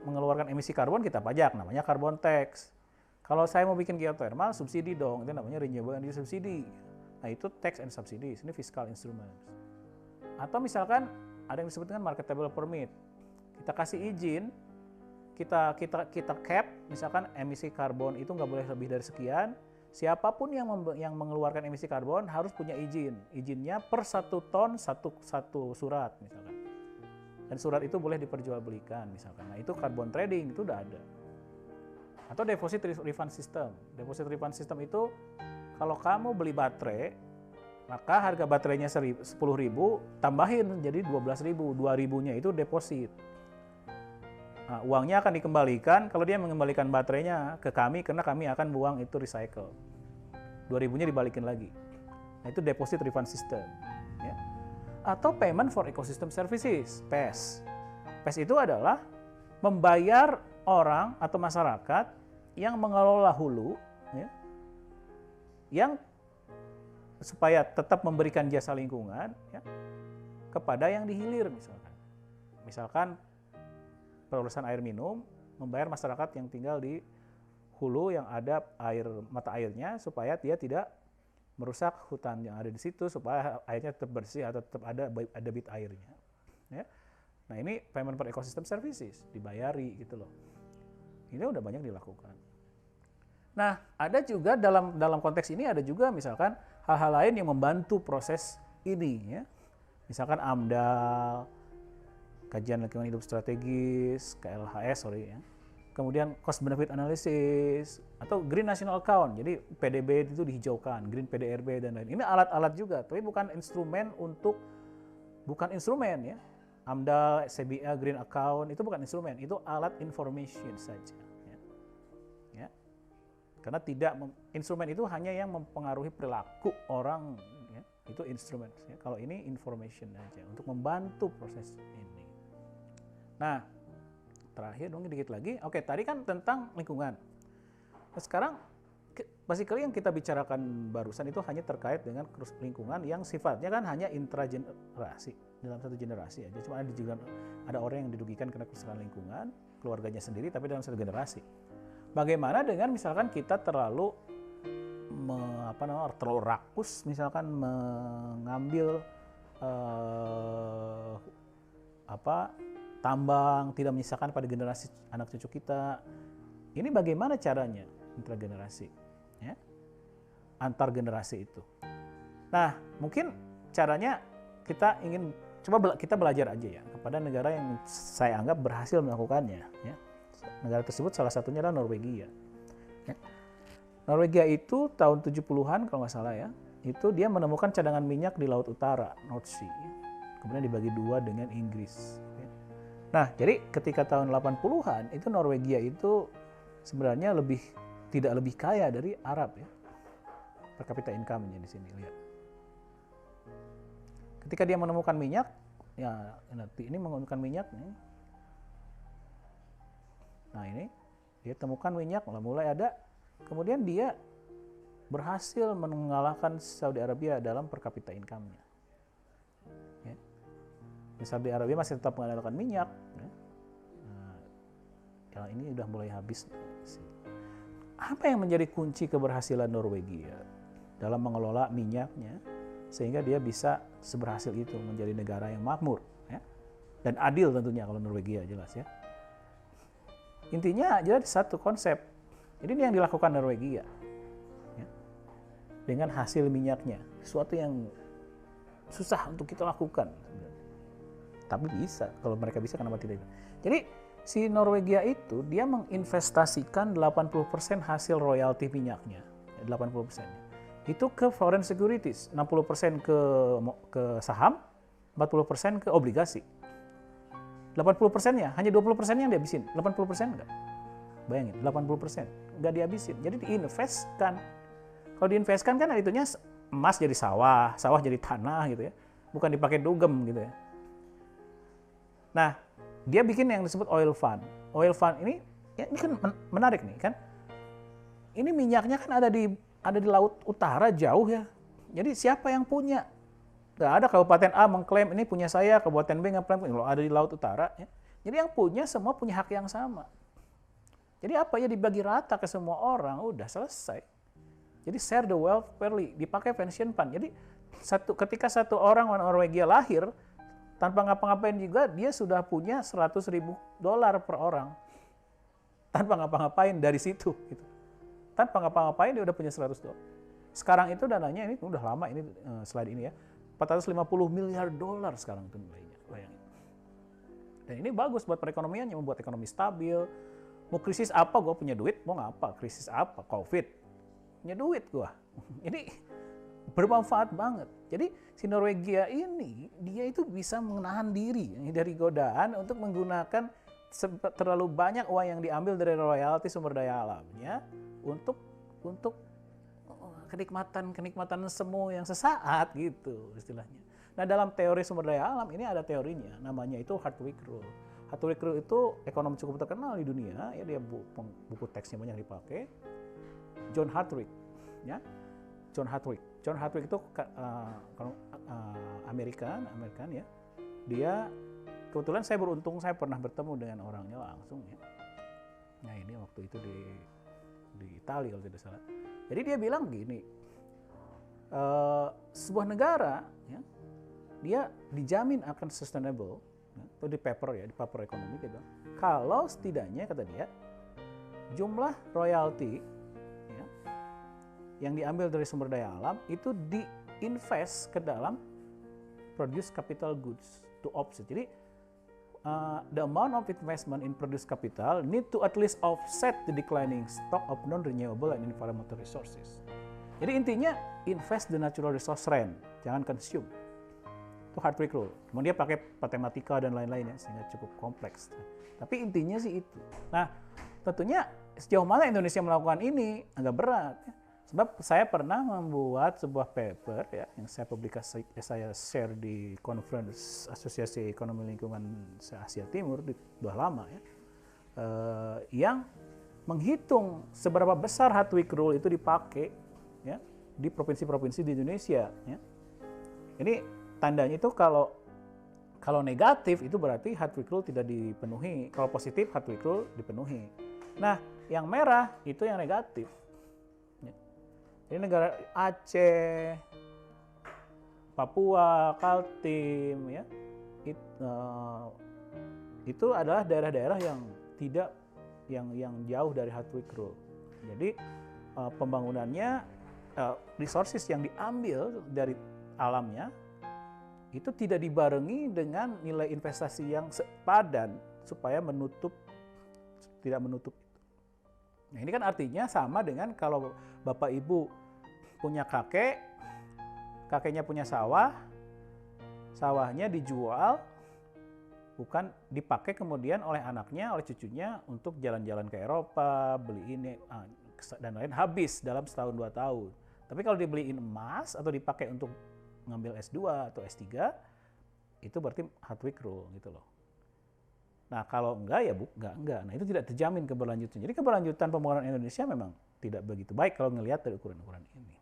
mengeluarkan emisi karbon kita pajak, namanya carbon tax. Kalau saya mau bikin geothermal subsidi dong, itu namanya renewable energy subsidi. Nah, itu tax and subsidies, ini fiscal instruments. Atau misalkan ada yang disebut dengan marketable permit. Kita kasih izin, kita cap, misalkan emisi karbon itu nggak boleh lebih dari sekian. Siapapun yang mengeluarkan emisi karbon harus punya izin. Izinnya per 1 ton satu surat misalkan. Dan surat itu boleh diperjualbelikan misalkan. Nah, itu carbon trading itu udah ada. Atau deposit refund system. Deposit refund system itu kalau kamu beli baterai, maka harga baterainya 10.000 tambahin jadi 12.000. 2.000-nya itu deposit. Nah, uangnya akan dikembalikan kalau dia mengembalikan baterainya ke kami karena kami akan buang itu recycle. 2.000-nya dibalikin lagi. Nah, itu deposit refund system. Ya. Atau payment for ecosystem services, PES. PES itu adalah membayar orang atau masyarakat yang mengelola hulu, ya, yang supaya tetap memberikan jasa lingkungan, ya, kepada yang di hilir misalkan. Misalkan perusahaan air minum membayar masyarakat yang tinggal di hulu yang ada mata airnya supaya dia tidak merusak hutan yang ada di situ supaya airnya tetap bersih atau tetap ada debit airnya. Ya. Nah ini payment per ecosystem services, dibayari gitu loh. Ini udah banyak dilakukan. Nah ada juga dalam konteks ini ada juga misalkan hal-hal lain yang membantu proses ini ya. Misalkan AMDAL, kajian lingkungan hidup strategis, KLHS ya. Kemudian cost benefit analysis atau green national account. Jadi PDB itu dihijaukan, green PDRB dan lain. Ini alat-alat juga, tapi bukan instrumen ya. AMDAL, CBA, green account itu bukan instrumen, itu alat information saja. Ya. Karena instrumen itu hanya yang mempengaruhi perilaku orang, ya. Itu instrumen. Ya. Kalau ini information aja untuk membantu proses ini. Nah, terakhir dong dikit lagi. Oke, tadi kan tentang lingkungan. Nah, sekarang basically yang kita bicarakan barusan itu hanya terkait dengan lingkungan yang sifatnya kan hanya intragenerasi, dalam satu generasi aja. Cuma ada orang yang dirugikan karena kerusakan lingkungan, keluarganya sendiri, tapi dalam satu generasi. Bagaimana dengan misalkan kita terlalu rakus, misalkan mengambil tambang, tidak menyisakan pada generasi anak cucu kita. Ini bagaimana caranya intragenerasi, ya? Antar generasi itu. Nah, mungkin caranya kita belajar aja ya kepada negara yang saya anggap berhasil melakukannya. Ya. Negara tersebut salah satunya adalah Norwegia. Ya. Norwegia itu tahun 70-an kalau nggak salah ya, itu dia menemukan cadangan minyak di Laut Utara, North Sea. Kemudian dibagi dua dengan Inggris. Ya. Nah, jadi ketika tahun 80-an itu Norwegia itu sebenarnya tidak lebih kaya dari Arab ya. Per capita income-nya di sini lihat. Ketika dia menemukan minyak, ya nanti ini menemukan minyak nih. Nah, ini dia temukan minyak, mulai ada. Kemudian dia berhasil mengalahkan Saudi Arabia dalam per capita income-nya. Ya. Saudi Arabia masih tetap mengandalkan minyak. Ya. Nah, ini udah mulai habis. Apa yang menjadi kunci keberhasilan Norwegia dalam mengelola minyaknya sehingga dia bisa seberhasil itu menjadi negara yang makmur ya? Dan adil tentunya kalau Norwegia jelas ya. Intinya jelas satu konsep. Jadi ini yang dilakukan Norwegia ya? Dengan hasil minyaknya, sesuatu yang susah untuk kita lakukan. Tapi bisa, kalau mereka bisa kenapa tidak? Jadi si Norwegia itu dia menginvestasikan 80% hasil royalti minyaknya, 80%. Itu ke foreign securities, 60% ke saham, 40% ke obligasi. 80%-nya, hanya 20% yang dihabisin, 80% enggak. Bayangin, 80% enggak dihabisin. Jadi diinvestkan. Kalau diinvestkan kan itunya emas jadi sawah, sawah jadi tanah gitu ya. Bukan dipakai dugem gitu ya. Nah, dia bikin yang disebut oil fund. Oil fund ini kan menarik nih kan. Ini minyaknya kan ada di Laut Utara jauh ya. Jadi siapa yang punya? Nggak ada kabupaten A mengklaim ini punya saya, kabupaten B ngeklaim kalau ada di Laut Utara. Ya. Jadi yang punya semua punya hak yang sama. Jadi apa ya dibagi rata ke semua orang, udah selesai. Jadi share the wealth fairly, dipakai pension fund. Jadi ketika satu orang Norwegia lahir, tanpa ngapa-ngapain juga dia sudah punya $100.000 per orang. Tanpa ngapa-ngapain dari situ. Gitu. Tanpa ngapa-ngapain dia udah punya $100. Sekarang itu dananya ini udah lama ini slide ini ya. $450 miliar sekarang itu nilainya. Bayangin. Dan ini bagus buat perekonomiannya, membuat ekonomi stabil. Mau krisis apa gue punya duit, mau ngapa? Krisis apa? Covid. Punya duit gue. Ini bermanfaat banget. Jadi si Norwegia ini dia itu bisa menahan diri dari godaan untuk menggunakan terlalu banyak uang yang diambil dari royalti sumber daya alamnya untuk kenikmatan semu yang sesaat gitu istilahnya. Nah dalam teori sumber daya alam ini ada teorinya, namanya itu Hartwig Rule. Hartwig Rule itu ekonom cukup terkenal di dunia, ya dia buku teksnya banyak dipakai. John Hartwig, ya. John Hartwig itu Amerikan ya. Dia kebetulan saya beruntung saya pernah bertemu dengan orangnya langsung ya. Nah ini waktu itu di Italia kalau tidak salah. Jadi dia bilang gini, sebuah negara ya, dia dijamin akan sustainable, ya, atau di paper ya, di paper ekonomi gitu. Kalau setidaknya kata dia jumlah royalti ya, yang diambil dari sumber daya alam itu diinvest ke dalam produce capital goods to offset. Jadi the amount of investment in produce capital need to at least offset the declining stock of non-renewable and environmental resources. Jadi intinya invest the natural resource rent, jangan consume. Itu Hardwick Rule. Kemudian dia pakai matematika dan lain-lainnya sehingga cukup kompleks. Tapi intinya sih itu. Nah, tentunya sejauh mana Indonesia melakukan ini agak berat. Ya. Sebab saya pernah membuat sebuah paper ya yang saya share di conference Asosiasi Ekonomi Lingkungan se-Asia Timur sudah lama ya, yang menghitung seberapa besar Hardwick Rule itu dipakai ya di provinsi-provinsi di Indonesia. Ya. Ini tandanya itu kalau negatif itu berarti Hardwick Rule tidak dipenuhi, kalau positif Hardwick Rule dipenuhi. Nah, yang merah itu yang negatif. Ini negara Aceh, Papua, Kaltim, ya, itu adalah daerah-daerah yang tidak yang jauh dari Hardwick Rule. Jadi pembangunannya, resources yang diambil dari alamnya itu tidak dibarengi dengan nilai investasi yang sepadan supaya tidak menutup itu. Nah ini kan artinya sama dengan kalau Bapak Ibu punya kakeknya punya sawah, sawahnya dijual, bukan dipakai kemudian oleh anaknya, oleh cucunya untuk jalan-jalan ke Eropa, beli ini, dan lain habis dalam setahun 2 tahun. Tapi kalau dibeliin emas atau dipakai untuk ngambil S2 atau S3, itu berarti Hardwick Rule gitu loh. Nah kalau enggak ya enggak. Nah itu tidak terjamin keberlanjutan. Jadi keberlanjutan pembangunan Indonesia memang tidak begitu baik kalau ngelihat dari ukuran-ukuran ini.